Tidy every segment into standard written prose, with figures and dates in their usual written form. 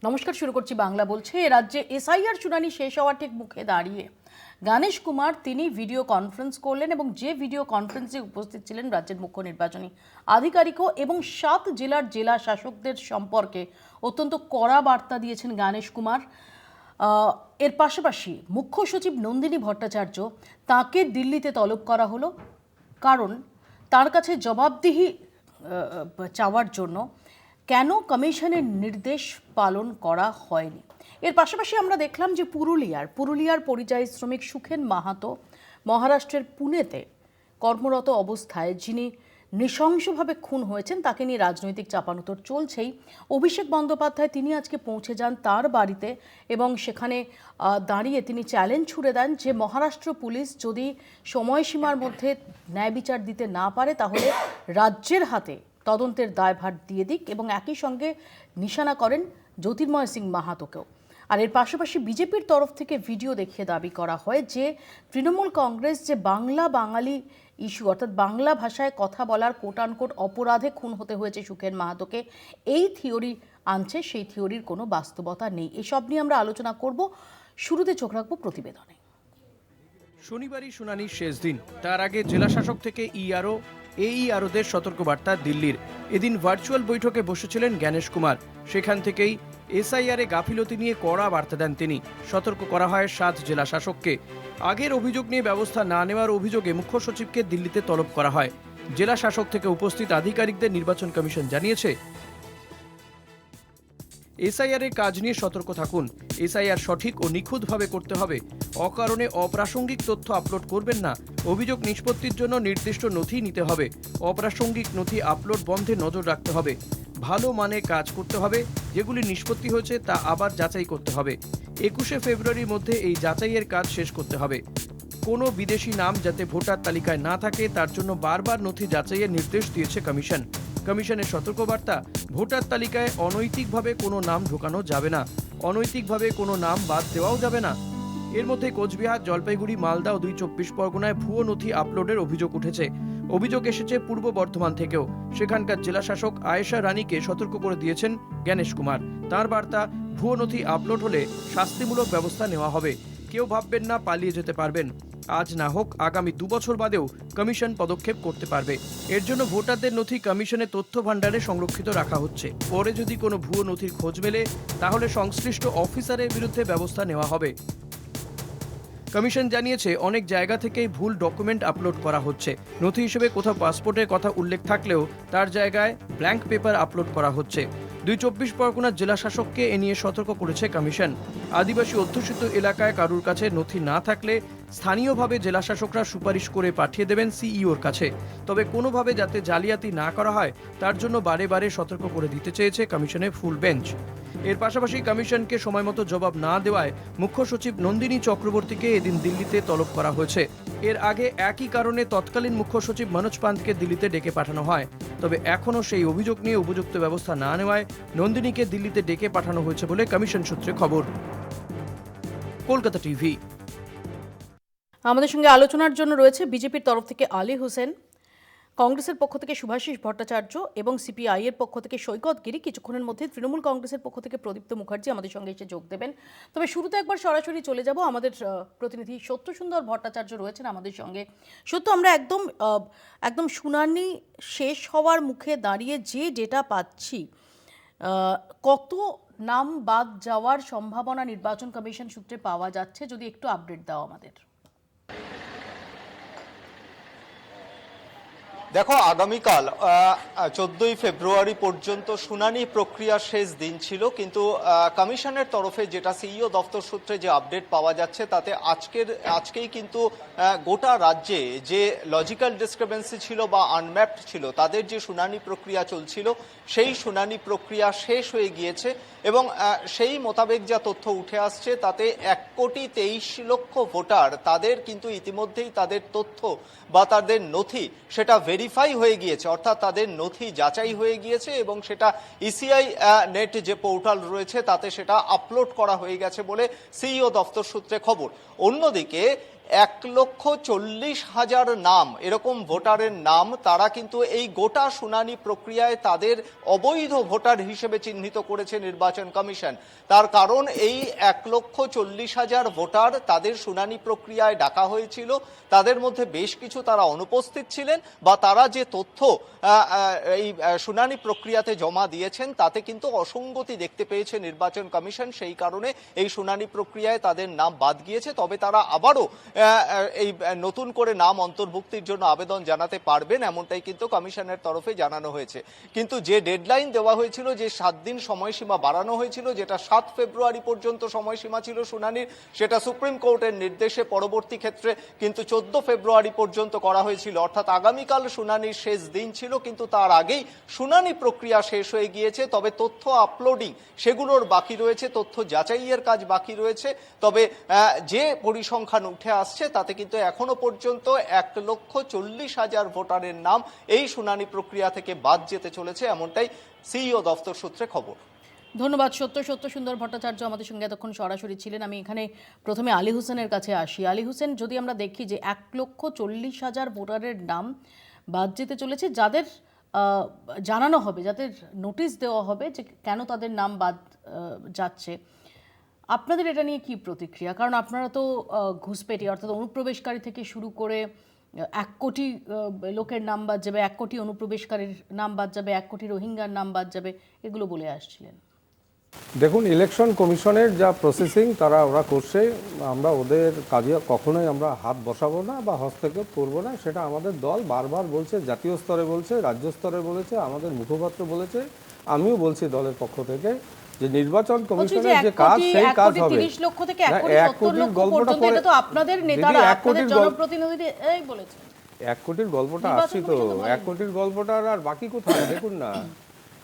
নমস্কার, শুরু করছি বাংলা বলছে। রাজ্যে এসআইআর শুনানি শেষ হওয়ার ঠিক মুখে দাঁড়িয়ে গণেশ কুমার তিনি ভিডিও কনফারেন্স করলেন এবং যে ভিডিও কনফারেন্সে উপস্থিত ছিলেন রাজ্যের মুখ্য নির্বাচনী আধিকারিকও এবং 7 জেলার জেলা শাসকদের সম্পর্কে অত্যন্ত কড়া বার্তা দিয়েছেন গণেশ কুমার। এর পাশাপাশি মুখ্য সচিব নন্দিনী ভট্টাচার্য তাকে দিল্লিতে তলব করা হলো, কারণ তার কাছে জবাবদিহি চাওয়ার জন্য কেন কমিশনের নির্দেশ পালন করা হয়নি। এর পাশাপাশি আমরা দেখলাম যে পুরুলিয়ার পরিযায়ী শ্রমিক সুখেন মাহাতো মহারাষ্ট্রের পুনেতে কর্মরত অবস্থায় যিনি নৃশংসভাবে খুন হয়েছেন তাকে নিয়ে রাজনৈতিক চাপানোতর চলছেই। অভিষেক বন্দ্যোপাধ্যায় তিনি আজকে পৌঁছে যান তার বাড়িতে এবং সেখানে দাঁড়িয়ে তিনি চ্যালেঞ্জ ছুড়ে দেন যে মহারাষ্ট্র পুলিশ যদি সময়সীমার মধ্যে ন্যায় বিচার দিতে না পারে তাহলে রাজ্যের হাতে তদন্তের দায়ভার দিয়ে দিক, এবং একই সঙ্গে নিশানা করেন জ্যোতির্ময় সিং মাহাতোকেও। আর এর পাশাপাশি বিজেপির তরফ থেকে ভিডিও দেখিয়ে দাবি করা হয় যে তৃণমূল কংগ্রেস যে বাঙালি ইস্যু অর্থাৎ বাংলা ভাষায় কথা বলার কোট আনকোট অপরাধে খুন হতে হয়েছে সুখেন মাহাতোকে, এই থিওরি আনছে, সেই থিওরির কোনো বাস্তবতা নেই। এসব নিয়ে আমরা আলোচনা করব। শুরুতে চোখ রাখবো প্রতিবেদনে। শনিবারই শুনানির শেষ দিন, তার আগে জেলা শাসক থেকে এইআরওদের সতর্কবার্তা দিল্লির। এদিন ভার্চুয়াল বৈঠকে বসেছিলেন গণেশ কুমার। সেখান থেকেই এসআইআরে গাফিলতি নিয়ে কড়া বার্তা দেন তিনি। সতর্ক করা হয় 7 জেলা শাসককে। আগের অভিযোগ নিয়ে ব্যবস্থা না নেওয়ার অভিযোগে মুখ্য সচিবকে দিল্লিতে তলব করা হয়। জেলা শাসক থেকে উপস্থিত আধিকারিকদের নির্বাচন কমিশন জানিয়েছে, এসআইআর এর কাজ নিয়ে সতর্ক থাকুন। এসআইআর সঠিক ও নিখুঁতভাবে করতে হবে। অকারণে অপ্রাসঙ্গিক তথ্য আপলোড করবেন না। অভিযোগ নিষ্পত্তির জন্য নির্দিষ্ট নথি নিতে হবে। অপ্রাসঙ্গিক নথি আপলোড বন্ধে নজর রাখতে হবে। ভালো মানে কাজ করতে হবে। যেগুলি নিষ্পত্তি হয়েছে তা আবার যাচাই করতে হবে। 21শে ফেব্রুয়ারির মধ্যে এই যাচাইয়ের কাজ শেষ করতে হবে। কোনো বিদেশি নাম যাতে ভোটার তালিকায় না থাকে তার জন্য বারবার নথি যাচাইয়ের নির্দেশ দিয়েছে কমিশন। কমিশনের সতর্কবার্তা, ভোটার তালিকায় অনৈতিকভাবে কোনো নাম ঢোকানো যাবে না। অনৈতিকভাবে কোনো নাম বাদ দেওয়াও যাবে না। এর মধ্যে কোচবিহার, জলপাইগুড়ি, মালদা ও 2 চব্বিশ পরগনায় ভুয়ো নথি আপলোডের অভিযোগ উঠেছে। অভিযোগ এসেছে পূর্ব বর্ধমান থেকেও। সেখানকার জেলা শাসক আয়েশা রানীকে সতর্ক করে দিয়েছেন গণেশ কুমার। তার বার্তা, ভুয়ো নথি আপলোড হলে শাস্তিমূলক ব্যবস্থা নেওয়া হবে। কেউ ভাববেন না পালিয়ে যেতে পারবেন। আজ না হোক আগামী 2 বছর বাদেও কমিশন পদক্ষেপ করতে পারবে। এর জন্য ভোটারদের নথি কমিশনের তথ্য ভাণ্ডারে সংরক্ষিত রাখা হচ্ছে। পরে যদি কোনো ভুয়ো নথির খোঁজ মেলে তাহলে সংশ্লিষ্ট অফিসারের বিরুদ্ধে ব্যবস্থা নেওয়া হবে। কমিশন জানিয়েছে, অনেক জায়গা থেকেই ভুল ডকুমেন্ট আপলোড করা হচ্ছে। নথি হিসেবে কোথাও পাসপোর্টের কথা উল্লেখ থাকলেও তার জায়গায় ব্ল্যাঙ্ক পেপার আপলোড করা হচ্ছে। 2 চব্বিশ পরগনার জেলা শাসককে এ নিয়ে সতর্ক করেছে কমিশন। আদিবাসী অধ্যুষিত এলাকায় কারুর কাছে নথি না থাকলে স্থানীয়ভাবে জেলা শাসকরা সুপারিশ করে পাঠিয়ে দেবেন সিইওর কাছে। তবে কোনোভাবে যাতে জালিয়াতি না করা হয় তার জন্য বারে বারে সতর্ক করে দিতে চেয়েছে কমিশনের ফুল বেঞ্চ। এর পাশাপাশি কমিশনকে সময়মতো জবাব না দেওয়ায় মুখ্য সচিব নন্দিনী চক্রবর্তীকে এদিন দিল্লিতে তলব করা হয়েছে। এর আগে একই কারণে তৎকালীন মুখ্য সচিব মনোজ পান্তকে দিল্লিতে ডেকে পাঠানো হয়। তবে এখনও সেই অভিযোগ নিয়ে উপযুক্ত ব্যবস্থা না নেওয়ায় নন্দিনীকে দিল্লিতে ডেকে পাঠানো হয়েছে বলে কমিশন সূত্রে খবর। কলকাতা টিভি। আমাদের সঙ্গে আলোচনার জন্য রয়েছে বিজেপির তরফ থেকে আলী হোসেন, কংগ্রেসের পক্ষ থেকে শুভাশিস ভট্টাচার্য এবং সিপিআই এর পক্ষ থেকে সৈকত গিরি। কিছুক্ষণের মধ্যে তৃণমূল কংগ্রেসের পক্ষ থেকে প্রদীপ্ত মুখার্জি আমাদের সঙ্গে এসে যোগ দেবেন। তবে শুরুতে একবার সরাসরি চলে যাব, আমাদের প্রতিনিধি সত্যসুন্দর ভট্টাচার্য রয়েছেন আমাদের সঙ্গে। সত্য, আমরা একদম শুনানি শেষ হওয়ার মুখে দাঁড়িয়ে যে ডেটা পাচ্ছি, কত নাম বাদ যাওয়ার সম্ভাবনা নির্বাচন কমিশন সূত্রে পাওয়া যাচ্ছে, যদি একটু আপডেট দাও আমাদের। দেখো, আগামীকাল 14ই ফেব্রুয়ারি পর্যন্ত শুনানি প্রক্রিয়ার শেষ দিন ছিল, কিন্তু কমিশনের তরফে যেটা সিইও দপ্তর সূত্রে যে আপডেট পাওয়া যাচ্ছে তাতে আজকেই কিন্তু গোটা রাজ্যে যে লজিক্যাল ডিসক্রিপেন্সি ছিল বা আনম্যাপড ছিল তাদের যে শুনানি প্রক্রিয়া চলছিল সেই শুনানি প্রক্রিয়া শেষ হয়ে গিয়েছে এবং সেই মোতাবেক যা তথ্য উঠে আসছে তাতে 1,23,00,000 ভোটার তাদের কিন্তু ইতিমধ্যেই তাদের তথ্য বা তাদের নথি সেটা ভেরিফাই হয়ে গিয়েছে, অর্থাৎ তাদের নথি যাচাই হয়ে গিয়েছে এবং সেটা ইসিআই নেট যে পোর্টাল রয়েছে তাতে সেটা আপলোড করা হয়ে গেছে বলে সিইও দপ্তর সূত্রে খবর। অন্যদিকে 1,40,000 নাম, এরকম ভোটারের নাম তারা কিন্তু এই গোটা শুনানি প্রক্রিয়ায় তাদের অবৈধ ভোটার হিসেবে চিহ্নিত করেছে নির্বাচন কমিশন। তার কারণ এই 1,40,000 ভোটার তাদের শুনানি প্রক্রিয়ায় ডাকা হয়েছিল, তাদের মধ্যে বেশ কিছু তারা অনুপস্থিত ছিলেন বা তারা যে তথ্য এই শুনানি প্রক্রিয়াতে জমা দিয়েছেন তাতে কিন্তু অসঙ্গতি দেখতে পেয়েছে নির্বাচন কমিশন। সেই কারণে এই শুনানি প্রক্রিয়ায় তাদের নাম বাদ গিয়েছে। তবে তারা আবারও এই নতুন করে নাম অন্তর্ভুক্তির জন্য আবেদন জানাতে পারবেন, এমনটাই কিন্তু কমিশনের তরফে জানানো হয়েছে। কিন্তু যে ডেডলাইন দেওয়া হয়েছিল, যে 7 দিন সময়সীমা বাড়ানো হয়েছিল, যেটা 7 ফেব্রুয়ারি পর্যন্ত সময়সীমা ছিল শুনানির, সেটা সুপ্রিম কোর্টের নির্দেশে পরবর্তী ক্ষেত্রে কিন্তু 14 ফেব্রুয়ারি পর্যন্ত করা হয়েছিল। অর্থাৎ আগামীকাল শুনানির শেষ দিন ছিল, কিন্তু তার আগেই শুনানি প্রক্রিয়া শেষ হয়ে গিয়েছে। তবে তথ্য আপলোডিং সেগুলোর বাকি রয়েছে, তথ্য যাচাইয়ের কাজ বাকি রয়েছে। তবে যে পরিসংখ্যান উঠে আসছে তাতে কিন্তু এখনো পর্যন্ত 1,40,000 ভোটারের নাম এই শুনানি প্রক্রিয়া থেকে বাদ যেতে চলেছে, এমনটাই সিইও দফতর সূত্রে খবর। ধন্যবাদ সত্য সুন্দর ভট্টাচার্য আমাদের সঙ্গে এতক্ষণ সরাসরি ছিলেন। আমি এখানে প্রথমে আলী হোসেনের কাছে আসি। আলী হোসেন, যদি আমরা দেখি যে 1,40,000 ভোটারের নাম বাদ যেতে চলেছে, যাদের জানানো হবে, যাদের নোটিশ দেওয়া হবে যে কেন তাদের নাম বাদ যাচ্ছে, আপনাদের এটা নিয়ে কি প্রতিক্রিয়া? কারণ আপনারা তো ঘুষপেটি, অর্থাৎ অনুপ্রবেশকারী থেকে শুরু করে 1 কোটি লোকের নাম বাদ যাবে, 1 কোটি অনুপ্রবেশকারীর নাম বাদ যাবে, 1 কোটি রোহিঙ্গার নাম বাদ যাবে, এগুলো বলে আসছিলেন। দেখুন, ইলেকশন কমিশনের যা প্রসেসিং ওরা করছে, আমরা ওদের কাজে কখনোই আমরা হাত বসাবো না বা হস্তক্ষেপ করবো না। সেটা আমাদের দল বারবার বলছে, জাতীয় স্তরে বলছে, রাজ্য স্তরে বলেছে, আমাদের মুখপাত্র বলেছে, আমিও বলছি দলের পক্ষ থেকে যে নির্বাচন কমিশনের যে কাজ সেই কাজ হবে। 30 লক্ষ থেকে 1 কোটি 70 লক্ষ পর্যন্ত, এটা তো আপনাদের নেতারা, আপনাদের জনপ্রতিনিধিরাই বলেছেন। 1 কোটির গল্পটা আসছি তো, 1 কোটির গল্পটার আর বাকি কোথায়? দেখুন না,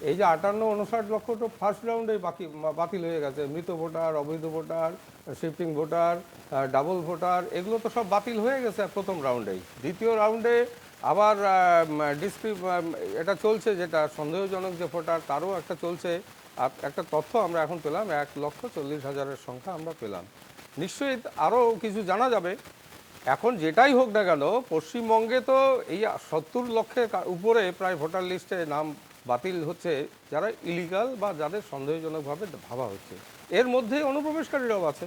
এই যে 58-59 লক্ষ তো ফার্স্ট রাউন্ডে বাতিল হয়ে গেছে। মৃত ভোটার, অবৈধ voter, shifting voter, double voter, এগুলো তো সব বাতিল হয়ে গেছে প্রথম রাউন্ডেই। দ্বিতীয় রাউন্ডে আবার এটা চলছে, যেটা সন্দেহজনক যে ভোটার, তারও একটা চলছে। আর একটা তথ্য আমরা এখন পেলাম, 1,40,000 সংখ্যা আমরা পেলাম। নিশ্চয়ই আরও কিছু জানা যাবে। এখন যেটাই হোক না কেন, পশ্চিমবঙ্গে তো এই 70 লক্ষের উপরে প্রায় ভোটার লিস্টে নাম বাতিল হচ্ছে, যারা ইলিগাল বা যাদের সন্দেহজনকভাবে ভাবা হচ্ছে। এর মধ্যে অনুপ্রবেশকারীরাও আছে,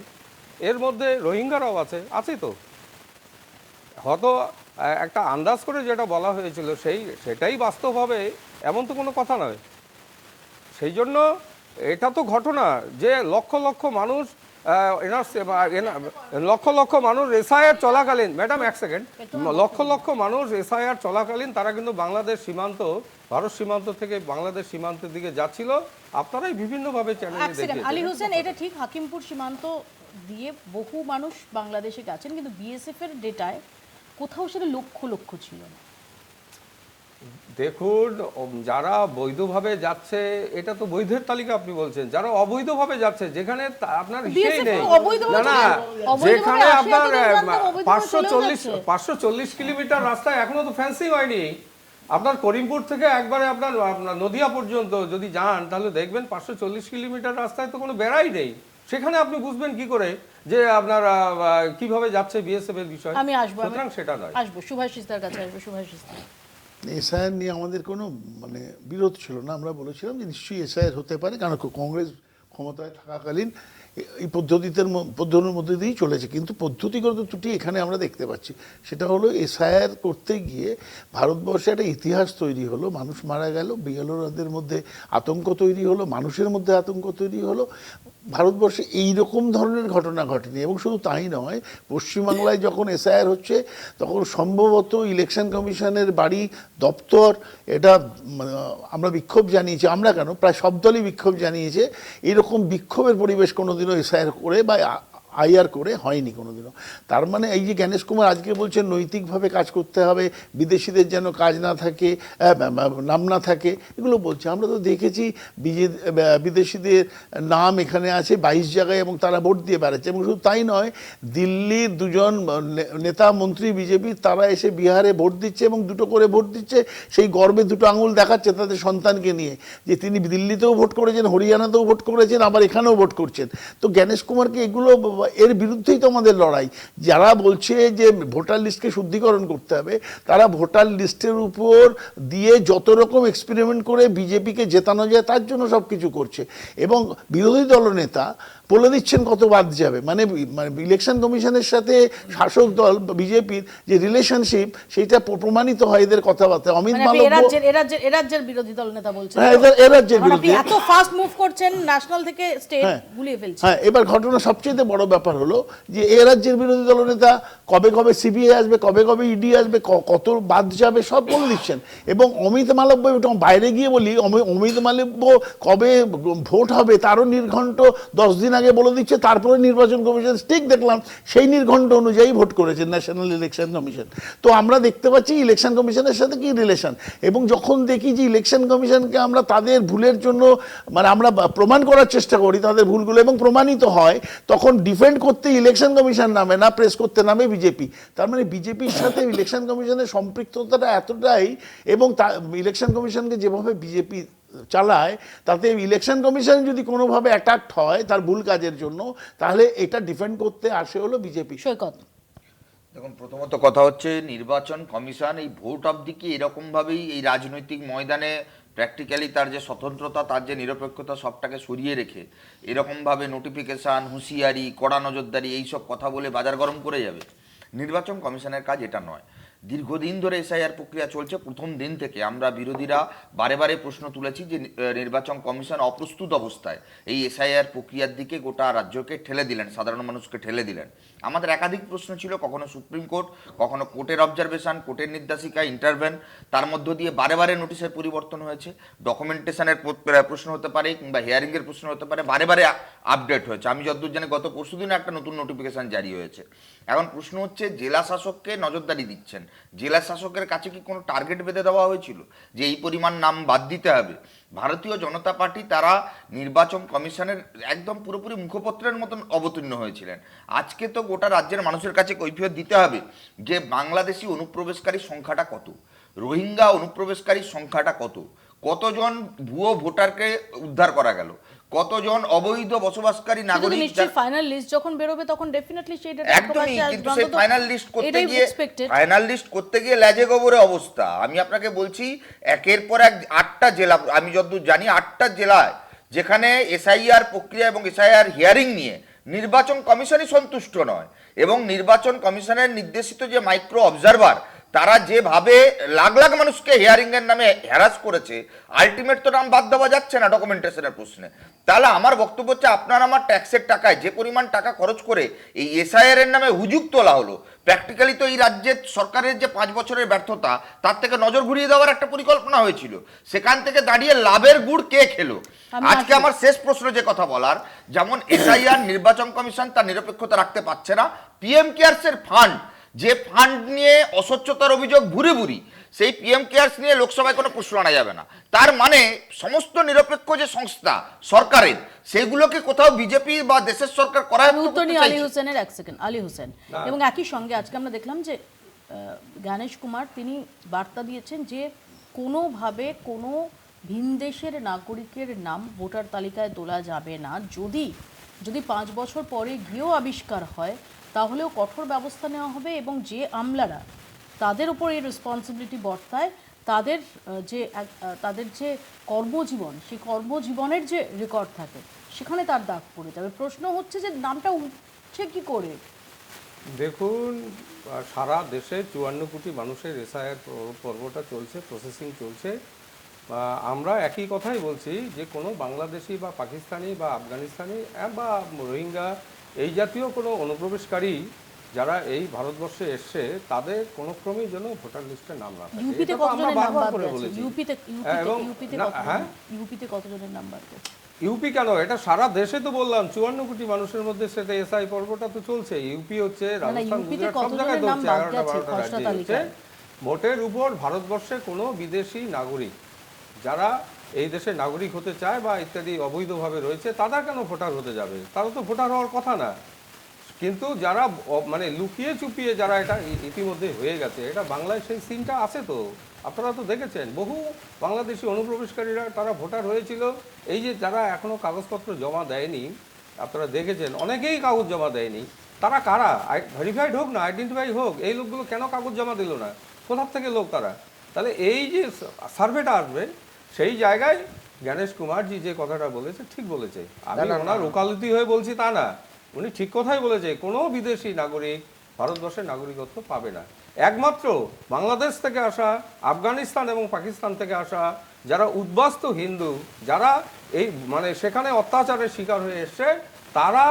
এর মধ্যে রোহিঙ্গারাও আছে তো। হয়তো একটা আন্দাজ করে যেটা বলা হয়েছিল সেটাই বাস্তব হবে এমন তো কোনো কথা নয়। সেই জন্য এটা তো ঘটনা যে লক্ষ লক্ষ মানুষ লক্ষ মানুষ এসআইআর চলাকালীন, ম্যাডাম এক সেকেন্ড, লক্ষ মানুষ এসআইআর চলাকালীন তারা কিন্তু বাংলাদেশ সীমান্ত, ভারত সীমান্ত থেকে বাংলাদেশ সীমান্তের দিকে যাচ্ছিল। আপনারাই বিভিন্নভাবে চ্যানেলে দেখেছেন। আলী হোসেন, এটা ঠিক, হাকিমপুর সীমান্ত দিয়ে বহু মানুষ বাংলাদেশে গেছেন, কিন্তু বিএসএফ এর ডেটায় কোথাও সেটা লক্ষ ছিল না। দেখুন, যারা বৈধভাবে যাচ্ছে, এটা তো বৈধের তালিকা আপনি বলছেন। যারা অবৈধভাবে যাচ্ছে, যেখানে আপনার হিসেই নেই, না যেখানে আপনার 540 কিলোমিটার রাস্তা এখনো তো ফেন্সিং হয়নি। আপনার করিমপুর থেকে একবারে আপনার নদিয়া পর্যন্ত যদি যান, তাহলে দেখবেন 540 কিলোমিটার রাস্তায় তো কোনো বেড়াই নেই। সেখানে আপনি বুঝবেন কি করে যে আপনার কিভাবে যাচ্ছে বিএসএফ এর বিষয়? আমি আসবো, সুতরাং সেটা নয়। আসবো শুভাশিসদার কাছে, আসবো শুভাশিসদা। এসআইআর নিয়ে আমাদের কোনো বিরোধ ছিল না। আমরা বলেছিলাম যে নিশ্চয়ই এসআইআর হতে পারে, কারণ কংগ্রেস ক্ষমতায় থাকাকালীন এই পদ্ধতির মধ্যে দিয়েই চলেছে। কিন্তু পদ্ধতিগত ত্রুটি এখানে আমরা দেখতে পাচ্ছি। সেটা হলো এসআইআর করতে গিয়ে ভারতবর্ষে একটা ইতিহাস তৈরি হলো, মানুষ মারা গেল, বিএলওদের মধ্যে আতঙ্ক তৈরি হলো, মানুষের মধ্যে আতঙ্ক তৈরি হলো। ভারতবর্ষে এইরকম ধরনের ঘটনা ঘটেনি। এবং শুধু তাই নয়, পশ্চিমবাংলায় যখন এসআইআর হচ্ছে তখন সম্ভবত ইলেকশন কমিশনের বাড়ি, দপ্তর, এটা আমরা বিক্ষোভ জানিয়েছি। আমরা কেন, প্রায় সব দলই বিক্ষোভ জানিয়েছে। এরকম বিক্ষোভের পরিবেশ কোনোদিনও এসআইআর করে বা আইআর করে হয়নি কোনোদিনও। তার মানে এই যে জ্ঞানেশ কুমার আজকে বলছেন নৈতিকভাবে কাজ করতে হবে, বিদেশিদের যেন কাজ না থাকে, নাম না থাকে, এগুলো বলছে। আমরা তো দেখেছি বিদেশিদের নাম এখানে আছে 22 জায়গায় এবং তারা ভোট দিয়ে বেড়াচ্ছে। এবং শুধু তাই নয়, দিল্লির 2জন নেতা মন্ত্রী বিজেপির, তারা এসে বিহারে ভোট দিচ্ছে এবং 2টো করে ভোট দিচ্ছে। সেই গর্বে 2টো আঙুল দেখাচ্ছে তাদের সন্তানকে নিয়ে, যে তিনি দিল্লিতেও ভোট করেছেন, হরিয়ানাতেও ভোট করেছেন, আবার এখানেও ভোট করছেন। তো জ্ঞানেশ কুমারকে এগুলো এর বিরুদ্ধেই তো আমাদের লড়াই। যারা বলছে যে ভোটার লিস্টকে শুদ্ধিকরণ করতে হবে, তারা ভোটার লিস্টের উপর দিয়ে যত রকম এক্সপেরিমেন্ট করে বিজেপিকে জেতানো যায় তার জন্য সব কিছু করছে। এবং বিরোধী দলনেতা বলে দিচ্ছেন কত বাদ যাবে, মানে ইলেকশন কমিশনের সাথে শাসক দল বিজেপির যে রিলেশনশিপ সেইটা প্রমাণিত হয় এদের কথাবার্তা। অমিত মানে আপনি মালব্য এরাজ্যের বিরোধী দল নেতা বলছেন, হ্যাঁ, এরাজ্যের কারণ আপনি বিরুদ্ধে এত ফাস্ট মুভ করছেন, ন্যাশনাল থেকে স্টেট গুলিয়ে ফেলছেন। হ্যাঁ, এবার ঘটনা সবচেয়ে বড় ব্যাপার হলো যে এ রাজ্যের বিরোধী দলনেতা কবে কবে সিবিআই আসবে, কবে কবে ইডি আসবে, কত বাদ যাবে সব বলে দিচ্ছেন। এবং অমিত মালব্য, বাইরে গিয়ে বলি, অমিত মালব্য কবে ভোট হবে তারও নির্ঘণ্ট 10 দিন আগে বলে দিচ্ছে, তারপরে নির্বাচন কমিশন ঠিক দেখলাম সেই নির্ঘণ্ট অনুযায়ী ভোট করেছে ন্যাশনাল ইলেকশন কমিশন। তো আমরা দেখতে পাচ্ছি ইলেকশন কমিশনের সাথে কি রিলেশন। এবং যখন দেখি যে ইলেকশন কমিশনকে আমরা তাদের ভুলের জন্য মানে আমরা প্রমাণ করার চেষ্টা করি তাদের ভুলগুলো এবং প্রমাণিত হয়, তখন ডিফেন্ড করতে ইলেকশন কমিশন নামে না, প্রেস করতে নামে বিজেপি। তার মানে বিজেপির সাথে ইলেকশন কমিশনের সম্পৃক্ততাটা এতটাই, এবং ইলেকশন কমিশনকে যেভাবে বিজেপি চালায় তাতে ইলেকশন কমিশন যদি কোনোভাবে অ্যাটাকড হয় তার ভুল কাজের জন্য, তাহলে এটা ডিফেন্ড করতে আসে হলো বিজেপি। সৈকত, দেখুন, প্রথমত কথা হচ্ছে নির্বাচন কমিশন এই ভোট অবধি কি এরকমভাবেই এই রাজনৈতিক ময়দানে প্র্যাকটিক্যালি তার যে স্বতন্ত্রতা, তার যে নিরপেক্ষতা সবটাকে সরিয়ে রেখে এরকমভাবে নোটিফিকেশান, হুঁশিয়ারি, কড়া নজরদারি এইসব কথা বলে বাজার গরম করে যাবে? নির্বাচন কমিশনের কাজ এটা নয়। দীর্ঘদিন ধরে এসআইআর প্রক্রিয়া চলছে। প্রথম দিন থেকে আমরা বিরোধীরা বারে বারে প্রশ্ন তুলেছি যে নির্বাচন কমিশন অপ্রস্তুত অবস্থায় এই এসআইআর প্রক্রিয়ার দিকে গোটা রাজ্যকে ঠেলে দিলেন, সাধারণ মানুষকে ঠেলে দিলেন। আমাদের একাধিক প্রশ্ন ছিল, কখনো সুপ্রিম কোর্ট, কখনো কোর্টের অবজারভেশন, কোর্টের নির্দেশিকা, ইন্টারভেন, তার মধ্য দিয়ে বারে বারে নোটিশের পরিবর্তন হয়েছে, ডকুমেন্টেশনের প্রশ্ন হতে পারে কিংবা হিয়ারিংয়ের প্রশ্ন হতে পারে, বারে বারে আপডেট হয়েছে। আমি যতদূর জানি গত পরশুদিন একটা নতুন নোটিফিকেশান জারি হয়েছে। এখন প্রশ্ন হচ্ছে, জেলা শাসককে নজরদারি দিচ্ছেন, জেলা শাসকের কাছে কি কোনো টার্গেট বেঁধে দেওয়া হয়েছিল যে এই পরিমাণ নাম বাদ দিতে হবে? ভারতীয় জনতা পার্টি তারা নির্বাচন কমিশনের একদম পুরোপুরি মুখপত্রের মতন অবতীর্ণ হয়েছিলেন। আজকে তো গোটা রাজ্যের মানুষের কাছে কৈফিয়ত দিতে হবে যে বাংলাদেশি অনুপ্রবেশকারীর সংখ্যাটা কত, রোহিঙ্গা অনুপ্রবেশকারীর সংখ্যাটা কত, কতজন ভুয়ো ভোটারকে উদ্ধার করা গেল, কতজন অবৈধ বসবাসকারী নাগরিক। নিশ্চয়ই ফাইনাল লিস্ট যখন বেরোবে তখন ডেফিনেটলি সেটা একদমই, কিন্তু সেই ফাইনাল লিস্ট করতে গিয়ে লেজে গোবরে অবস্থা। আমি আপনাকে বলছি, একের পর এক 8টা জেলা, আমি যতদূর জানি 8টা জেলায় যেখানে এসআইআর প্রক্রিয়া এবং এসআইআর হিয়ারিং নিয়ে নির্বাচন কমিশনই সন্তুষ্ট নয়, এবং নির্বাচন কমিশনের নির্দেশিত যে মাইক্রো অবজারভার তারা যেভাবে লাখ লাখ মানুষকে হিয়ারিং এর নামে হ্যারাস করেছে, আলটিমেট তো নাম বাদ দেওয়া যাচ্ছে না ডকুমেন্টেশনের প্রশ্নে। তাহলে আমার বক্তব্য হচ্ছে, আপনার আমার ট্যাক্সের টাকায় যে পরিমাণ টাকা খরচ করে এই এসআইআর এর নামে হুজুগ তোলা হলো, প্র্যাকটিক্যালি তো এই রাজ্যের সরকারের যে 5 বছরের ব্যর্থতা তার থেকে নজর ঘুরিয়ে দেওয়ার একটা পরিকল্পনা হয়েছিল। সেখান থেকে দাঁড়িয়ে লাভের গুড় কে খেলো? আজকে আমার শেষ প্রশ্ন যে কথা বলার, যেমন এসআইআর নির্বাচন কমিশন তার নিরপেক্ষতা রাখতে পারছে না, পিএম কেয়ারসের ফান্ড, যে ফান্ড নিয়ে অস্বচ্ছতার অভিযোগ ভুরি ভুরি, সেই পিএম কেয়ারস নিয়ে লোকসভায় কোনো প্রশ্ন আনা যাবে না। তার মানে সমস্ত নিরপেক্ষ যে সংস্থা সরকারের, সেগুলোকে কোথাও বিজেপি বা দেশের সরকার করায়। আলী হোসেনের এক সেকেন্ড, আলী হোসেন, এবং একই সঙ্গে আজকে আমরা দেখলাম যে জ্ঞানেশ কুমার তিনি বার্তা দিয়েছেন যে কোনোভাবে কোনো ভিনদেশের নাগরিকের নাম ভোটার তালিকায় তোলা যাবে না। যদি 5 বছর পরে গিয়েও আবিষ্কার হয় তাহলেও কঠোর ব্যবস্থা নেওয়া হবে, এবং যে আমলারা তাদের উপর এই রেসপন্সিবিলিটি বর্তায় তাদের যে কর্মজীবন, সেই কর্মজীবনের যে রেকর্ড থাকে সেখানে তার দাগ পড়ে যাবে। প্রশ্ন হচ্ছে যে নামটা উঠছে কি করে? দেখুন, সারা দেশে 54 কোটি মানুষের এসআইআর পর্বটা চলছে, প্রসেসিং চলছে। আমরা একই কথাই বলছি যে কোনো বাংলাদেশি বা পাকিস্তানি বা আফগানিস্তানি বা রোহিঙ্গা এই জাতীয় কোনো অনুপ্রবেশকারী যারা এই ভারতবর্ষে এসছে তাদের কোনো ক্রমেই যেন ভোটার লিস্টে নাম না থাকে। ইউপিতে কতজনের নাম বাদ গেছে? ইউপিতে কতজনের নাম বাদ গেছে? ইউপি কেন, এটা সারা দেশে তো বললাম 54 কোটি মানুষের মধ্যে সেটা এসআই পর্বটা তো চলছে। ইউপি হচ্ছে, রাজস্থান, গুজরাট সব জায়গায় চলছে, 11টা-12টা রাজ্যে চলছে। ভোটের উপর ভারতবর্ষে কোনো বিদেশি নাগরিক যারা এই দেশে নাগরিক হতে চায় বা ইত্যাদি অবৈধভাবে রয়েছে, তারা কেন ভোটার হতে যাবে? তারা তো ভোটার হওয়ার কথা না। কিন্তু যারা মানে লুকিয়ে চুপিয়ে যারা এটা ইতিমধ্যে হয়ে গেছে, এটা বাংলায় সেই সিনটা আছে তো, আপনারা তো দেখেছেন। বহু বাংলাদেশি অনুপ্রবেশকারীরা তারা ভোটার হয়েছিল। এই যে যারা এখনও কাগজপত্র জমা দেয়নি, আপনারা দেখেছেন অনেকেই কাগজ জমা দেয়নি। তারা কারা? ভেরিফাইড হোক না, আইডেন্টিফাই হোক, এই লোকগুলো কেন কাগজ জমা দিল না? কোথা থেকে লোক তারা? তাহলে এই যে সার্ভেটা আসবে সেই জায়গায় জ্ঞানেশ কুমারজি যে কথাটা বলেছে ঠিক বলেছে। আমি ওনার ওকালতি হয়ে বলছি তা না, উনি ঠিক কথাই বলেছে। কোনো বিদেশি নাগরিক ভারতবর্ষের নাগরিকত্ব পাবে না। একমাত্র বাংলাদেশ থেকে আসা, আফগানিস্তান এবং পাকিস্তান থেকে আসা যারা উদ্বাস্তু হিন্দু, যারা এই মানে সেখানে অত্যাচারের শিকার হয়ে এসছে, তারা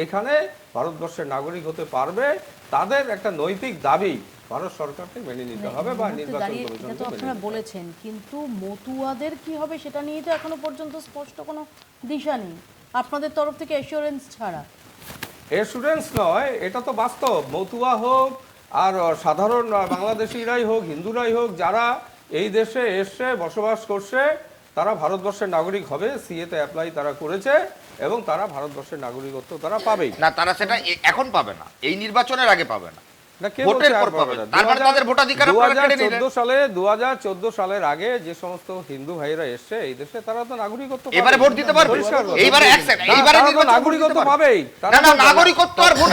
এখানে ভারতবর্ষের নাগরিক হতে পারবে। তাদের একটা নৈতিক দাবি ভারত সরকারকে মেনে নিতে হবে বা নির্বাচন কমিশনকে মেনে আপনারা নিতে হবে। বলেছেন, কিন্তু মতুয়াদের কি হবে সেটা নিয়ে তো এখনো পর্যন্ত স্পষ্ট কোনো দিশা নেই আপনাদের তরফ থেকে অ্যাসিওরেন্স ছাড়া। এসুরেন্স নয়, এটা তো বাস্তব। মতুয়া হোক আর সাধারণ বাংলাদেশিরাই হোক, হিন্দুরাই হোক, যারা এই দেশে এসে বসবাস করছে তারা ভারতবর্ষের নাগরিক হবে। সিএতে অ্যাপ্লাই তারা করেছে এবং তারা ভারতবর্ষের নাগরিকত্ব তারা পাবেই। না, তারা সেটা এখন পাবে না, এই নির্বাচনের আগে পাবে না, না, কে ভোটের বলছে আর পর পাবে পাবে না? না। তার মানে তাদের ভোটাধিকার আপনারা কেড়ে নিলেন। 2014 সালের আগে যে সমস্ত হিন্দু ভাইরা এসছে এই দেশে, তারা তো নাগরিকত্ব পাবে। এবারে ভোট দিতে পারবে, পরিষ্কার কথা। এইবারে এক সেকেন্ড, এইবারে তারা তো নির্বাচন নাগরিকত্ব করতে পাবেই। না না, নাগরিকত্ব আর ভোট,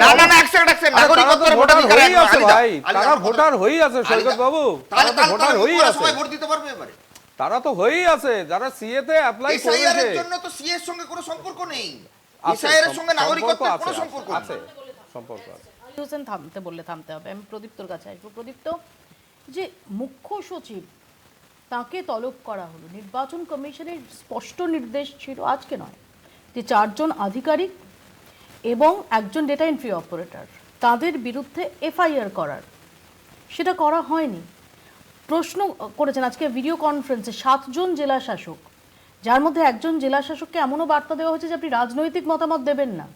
না না না, এক সেকেন্ড, নাগরিকত্ব আর ভোটাধিকার হয়েই আছে ভাই, আলিদা, তারা ভোটার হয়েই আছে সৈকত বাবু, তারা তো ভোটার হয়েই আছে। সবাই ভোট দিতে পারবে এবারে। তারা তো হয়েই আছে, যারা সিএতে অ্যাপ্লাই এসআইআর করেছে। এর জন্য তো সিএ এর সঙ্গে কোনো সম্পর্ক নেই, আছে, এসআইআর এর সঙ্গে সম্পর্ক নাগরিকত্বের আছে, কোনো সম্পর্ক আছে, নেই। সম্পর্ক আছে। আলী হোসেন থামতে বললে থামতে হবে। আমি প্রদীপ্তর কাছে আসবো। প্রদীপ্ত, যে মুখ্য সচিব তাকে তলব করা হলো, নির্বাচন কমিশনের স্পষ্ট নির্দেশ ছিল, আজকে নয়, যে 4 জন আধিকারিক এবং একজন ডেটা এন্ট্রি অপারেটর তাদের বিরুদ্ধে এফআইআর করার, সেটা করা হয়নি। প্রশ্ন করেছেন আজকে ভিডিও কনফারেন্সে 7 জন জেলা শাসক, যার মধ্যে একজন জেলা শাসককে এমনও বার্তা দেওয়া হয়েছে যে আপনি রাজনৈতিক মতামত দেবেন না।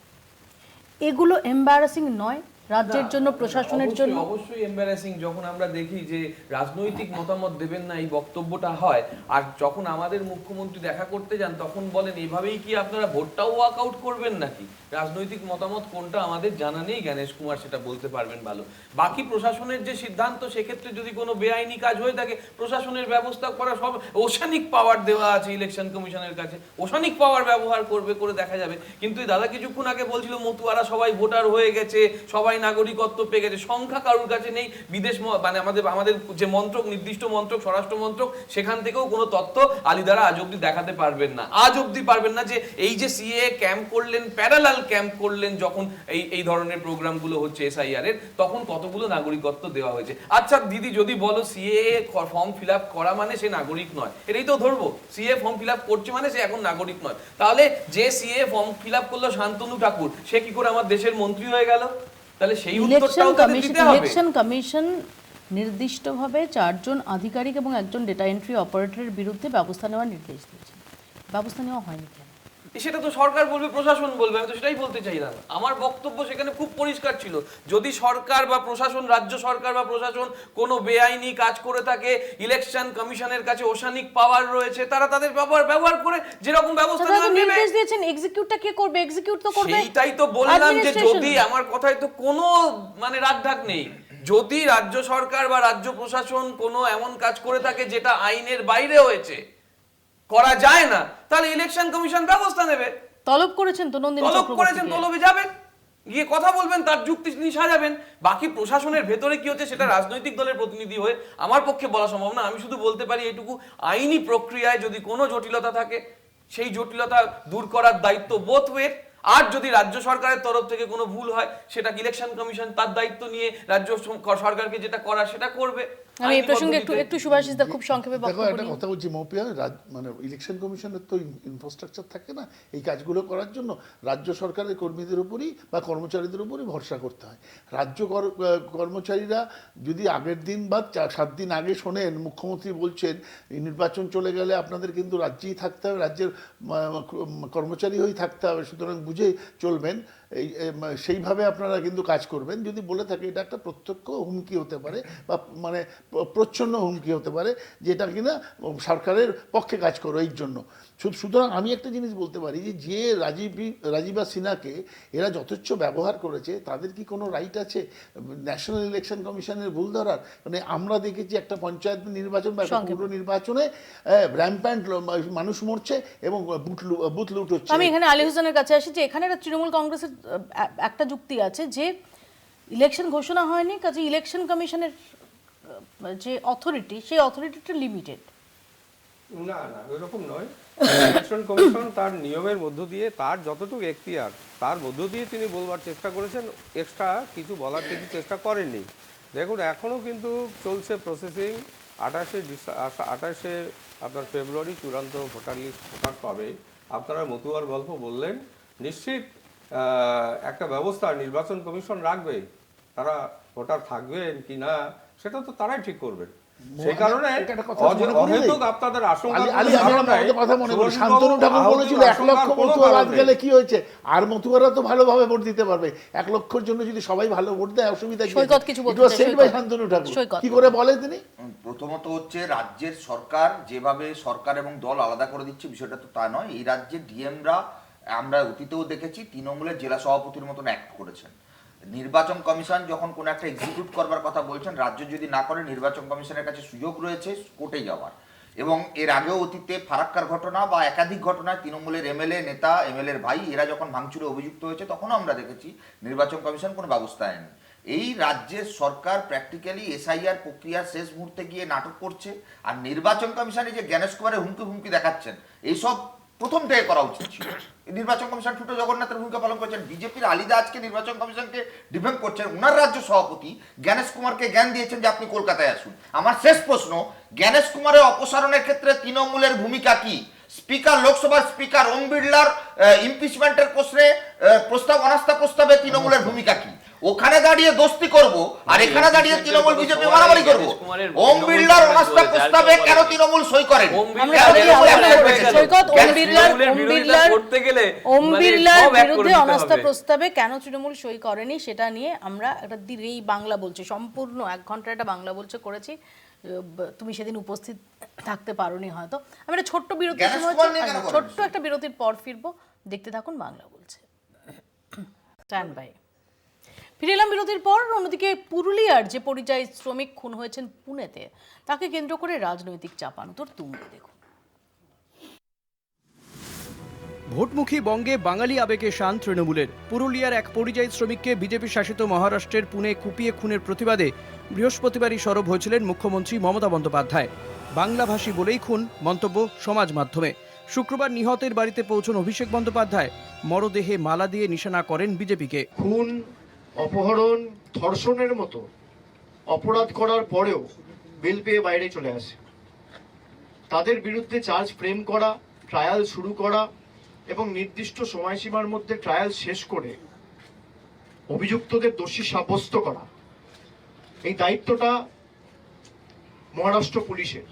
এগুলো এম্বারাসিং নয় রাজ্যের জন্য, প্রশাসনের জন্য? অবশ্যই এম্বারাসিং যখন আমরা দেখি যে রাজনৈতিক মতামত দেবেন না এই বক্তব্যটা হয়। আর যখন আমাদের মুখ্যমন্ত্রী দেখা করতে যান তখন বলেন এভাবেই কি আপনারা ভোটটাও ওয়াক আউট করবেন নাকি? রাজনৈতিক মতামত কোনটা আমাদের জানা নেই, জ্ঞানেশ কুমার সেটা বলতে পারবেন ভালো। বাকি প্রশাসনের যে সিদ্ধান্ত, সেক্ষেত্রে যদি কোনো বেআইনি কাজ হয়ে থাকে প্রশাসনের ব্যবস্থা করা, সব ওশানিক পাওয়ার দেওয়া আছে ইলেকশন কমিশনের কাছে, ওশানিক পাওয়ার ব্যবহার করবে, করে দেখা যাবে। কিন্তু এই দাদা কিছুক্ষণ আগে বলছিল মতুয়ারা সবাই ভোটার হয়ে গেছে, সবাই নাগরিকত্ব পেয়ে গেছে, সংখ্যা কারোর কাছে নেই। বিদেশ মানে আমাদের যে মন্ত্রক, নির্দিষ্ট মন্ত্রক, স্বরাষ্ট্র মন্ত্রক, সেখান থেকেও কোনো তথ্য আলিদারা আজ অব্দি দেখাতে পারবেন না, আজ অব্দি পারবেন না যে এই যে সিএ ক্যাম্প করলেন, প্যারালাল ক্যাম্প করলেন, যখন এই ধরনের প্রোগ্রামগুলো হচ্ছে এসআইআর এর, তখন কতগুলো নাগরিকত্ব দেওয়া হয়েছে। আচ্ছা দিদি, যদি বলো সিএ ফর্ম ফিল আপ করা মানে সে নাগরিক নয়, এটাই তো ধরবো, সিএ ফর্ম ফিল আপ করছে মানে সে এখন নাগরিক নয়, তাহলে যে সিএ ফর্ম ফিল আপ করলো শান্তনু ঠাকুর, সে কি করে আমার দেশের মন্ত্রী হয়ে গেল? তাহলে সেই উত্তরটাও তাদের দিতে হবে। ইলেকশন কমিশন নির্দিষ্টভাবে 4 জন আধিকারিক এবং একজন ডেটা এন্ট্রি অপারেটরের বিরুদ্ধে ব্যবস্থা নেওয়ার নির্দেশ দিয়েছে। ব্যবস্থা নেওয়া হয়নি কেন? সেটা তো সরকার বলবে, প্রশাসন বলবে, আমি তো সেটাই বলতে চাইলাম। আমার বক্তব্য সেখানে খুব পরিষ্কার ছিল, যদি সরকার বা প্রশাসন, রাজ্য সরকার বা প্রশাসন কোনো বেআইনি কাজ করে থাকে, ইলেকশন কমিশনের কাছে ওশানিক পাওয়ার রয়েছে, তারা তাদের ব্যবহার করে যেরকম ব্যবস্থা তারা তো নেবে। নির্দেশ দিয়েছেন, এক্সিকিউটটা কে করবে? এক্সিকিউট তো করবে সেইটাই তো বললাম যে administration। যদি, আমার কথায় তো কোনো মানে রাগঢাক নেই, যদি রাজ্য সরকার বা রাজ্য প্রশাসন কোনো এমন কাজ করে থাকে যেটা আইনের বাইরে হয়েছে, করা যায় না, তাহলে ইলেকশন কমিশন ব্যবস্থা নেবে। তলব করেছেন তো নন্দিনী তলব করেছেন, চক্রবর্তীকে। তলবে যাবেন, গিয়ে কথা বলবেন, তার যুক্তি তিনি সাজাবেন। বাকি প্রশাসনের ভেতরে কি হচ্ছে সেটা রাজনৈতিক দলের প্রতিনিধি হয়ে আমার পক্ষে বলা সম্ভব না। আমি শুধু বলতে পারি এটুকু, আইনি প্রক্রিয়ায় যদি কোনো জটিলতা থাকে, সেই জটিলতা দূর করার দায়িত্ব বোথ ওয়ের। আর যদি রাজ্য সরকারের তরফ থেকে কোনো ভুল হয়, সেটা ইলেকশন কমিশন তার দায়িত্ব নিয়ে রাজ্য সরকারকে যেটা করার সেটা করবে। আমি এই প্রসঙ্গে একটু সুভাষিস দা খুব সংক্ষেপে দেখো, বক্তব্য একটা নিন। কথা বলছি মৌপিয়া, মানে ইলেকশন কমিশনের তো ইনফ্রাস্ট্রাকচার থাকে না এই কাজগুলো করার জন্য। রাজ্য সরকারের কর্মীদের উপরই বা কর্মচারীদের উপরই ভরসা করতে হয়। রাজ্য কর্মচারীরা যদি আগের দিন বা 7 দিন আগে শোনেন মুখ্যমন্ত্রী বলছেন নির্বাচন চলে গেলে আপনাদের কিন্তু রাজ্যেই থাকতে হবে, রাজ্যের কর্মচারী হয়েই থাকতে হবে, সুতরাং বুঝে চলবেন, সেইভাবে আপনারা কিন্তু কাজ করবেন। যদি বলে থাকে, এটা একটা প্রত্যক্ষ হুমকি হতে পারে বা মানে প্রচ্ছন্ন হুমকি হতে পারে, যেটা কিনা সরকারের পক্ষে কাজ করো এই জন্য। সুতরাং আমি একটা জিনিস বলতে পারি যে রাজীবা সিনহাকে এরা যথেচ্ছ ব্যবহার করেছে, তাদের কি কোনো রাইট আছে ন্যাশনাল ইলেকশন কমিশনের ভুল ধরার? মানে আমরা দেখেছি একটা পঞ্চায়েত নির্বাচন বা একটা পুরো নির্বাচনে র্যাম্প্যান্ট মানুষ মরছে এবং বুথ লুট হচ্ছে। আমি এখানে আলী হোসেনের কাছে আসি যে এখানে একটা তৃণমূল কংগ্রেসের একটা যুক্তি আছে যে ইলেকশন ঘোষণা হয়নি, কাজে ইলেকশন কমিশনের যে অথরিটি, সেই অথরিটিটা লিমিটেড। না না, এরকম নয়। ইলেকশন কমিশন তার নিয়মের মধ্য দিয়ে, তার যতটুকু এখতিয়ার তার মধ্য দিয়ে তিনি বলবার চেষ্টা করেছেন, এক্সট্রা কিছু বলার কিছু চেষ্টা করেননি। দেখুন এখনও কিন্তু চলছে প্রসেসিং। 28 আপনার ফেব্রুয়ারি চূড়ান্ত ভোটার লিস্ট প্রকাশ পাবে। আপনারা মতুয়ার গল্প বললেন, নিশ্চিত একটা ব্যবস্থা নির্বাচন কমিশন রাখবে। তারা ভোটার থাকবেন কি না সেটা তো তারাই ঠিক করবেন। সেই কারণে অহেতুক আপনাদের আশঙ্কা, কথা মনে করি শান্তনু ঠাকুর বলেছিল 1 লক্ষ মতুয়া বাদ গেলে কি হয়েছে, আর মতুয়ারা তো ভালোভাবে ভোট দিতে পারবে। 1 লক্ষের জন্য যদি সবাই ভালো ভোট দেয় অসুবিধা কি? শান্তনু ঠাকুর কি করে বলে তিনি? প্রথমত হচ্ছে রাজ্যের সরকার যেভাবে সরকার এবং দল আলাদা করে দিচ্ছে, বিষয়টা তো তা নয়। এই রাজ্যে ডিএমরা, আমরা অতীতেও দেখেছি, তৃণমূলের জেলা সভাপতির মতন অ্যাক্ট করেছেন। নির্বাচন কমিশন যখন কোনো একটা এক্সিকিউট করবার কথা বলছেন, রাজ্য যদি না করে নির্বাচন কমিশনের কাছে সুযোগ রয়েছে কোর্টে যাওয়ার। এবং এর আগেও অতীতে ফারাক্কার ঘটনা বা একাধিক ঘটনায় তৃণমূলের এমএলএ নেতা, এমএলএর ভাই এরা যখন ভাঙচুরে অভিযুক্ত হয়েছে, তখনও আমরা দেখেছি নির্বাচন কমিশন কোনো ব্যবস্থা নেয়নি। এই রাজ্যের সরকার প্র্যাকটিক্যালি এসআইআর প্রক্রিয়ার শেষ মুহূর্তে গিয়ে নাটক করছে। আর নির্বাচন কমিশনে যে জ্ঞানেশ কুমারের হুমকি দেখাচ্ছেন, এইসব প্রথম থেকে করা উচিত ছিল। নির্বাচন কমিশন ছোট জগন্নাথের ভূমিকা পালন করেছেন। বিজেপির আলিদা আজকে নির্বাচন কমিশনকে ডিফেন্ড করছেন। ওনার রাজ্য সভাপতি জ্ঞানেশ কুমারকে জ্ঞান দিয়েছেন যে আপনি কলকাতায় আসুন। আমার শেষ প্রশ্ন, জ্ঞানেশ কুমারের অপসারণের ক্ষেত্রে তৃণমূলের ভূমিকা কি? স্পিকার, লোকসভার স্পিকার ওম বিড়লার ইমপিচমেন্টের প্রশ্নে অনাস্থা প্রস্তাবে তৃণমূলের ভূমিকা কি? ওখানে দাঁড়িয়ে দোস্তি করব আর এখানে দাঁড়িয়ে তৃণমূল বিজেপি মারামারি করব। ওম বিড়লার অনাস্থা প্রস্তাবে কেন তৃণমূল সই করেন? ওম বিড়লার বিরুদ্ধে অনাস্থা প্রস্তাবে কেন তৃণমূল সই করেনি সেটা নিয়ে আমরা একটা এই বাংলা বলছে সম্পূর্ণ 1 ঘন্টা একটা বাংলা বলছে করেছি। তুমি সেদিন উপস্থিত থাকতে পারোনি হয়তো। আমি একটা ছোট্ট একটা বিরতির পর ফিরবো। দেখতে থাকুন বাংলা বলছে। Stand by. ফিরে এলাম বিরতির পর। অন্যদিকে পুরুলিয়ার যে পরিযায়ী শ্রমিক খুন হয়েছেন পুনেতে, তাকে কেন্দ্র করে রাজনৈতিক চাপানোতর তুঙ্গে। দেখুন, ভোটমুখী বঙ্গে বাঙালি আবেগে শান তৃণমূলের। পুরুলিয়ার এক পরিযায়ী শ্রমিককে বিজেপি শাসিত মহারাষ্ট্রের পুনে কুপিয়ে খুনের প্রতিবাদে বৃহস্পতিবারই সরব হয়েছিলেন মুখ্যমন্ত্রী মমতা বন্দ্যোপাধ্যায়। বাংলাভাষী বলেই খুন, মন্তব্য সমাজ মাধ্যমে। শুক্রবার নিহতের বাড়িতে পৌঁছন অভিষেক বন্দ্যোপাধ্যায়। মরদেহে মালা দিয়ে নিশানা করেন বিজেপিকে। খুন, অপহরণ, ধর্ষণের মতো অপরাধ করার পরেও বেল পেয়ে বাইরে চলে আসে। তাদের বিরুদ্ধে চার্জ ফ্রেম করা, ট্রায়াল শুরু করা এবং নির্দিষ্ট সময়সীমার মধ্যে ট্রায়াল শেষ করে অভিযুক্তদের দোষী সাব্যস্ত করা, এই দায়িত্বটা মহারাষ্ট্র পুলিশের।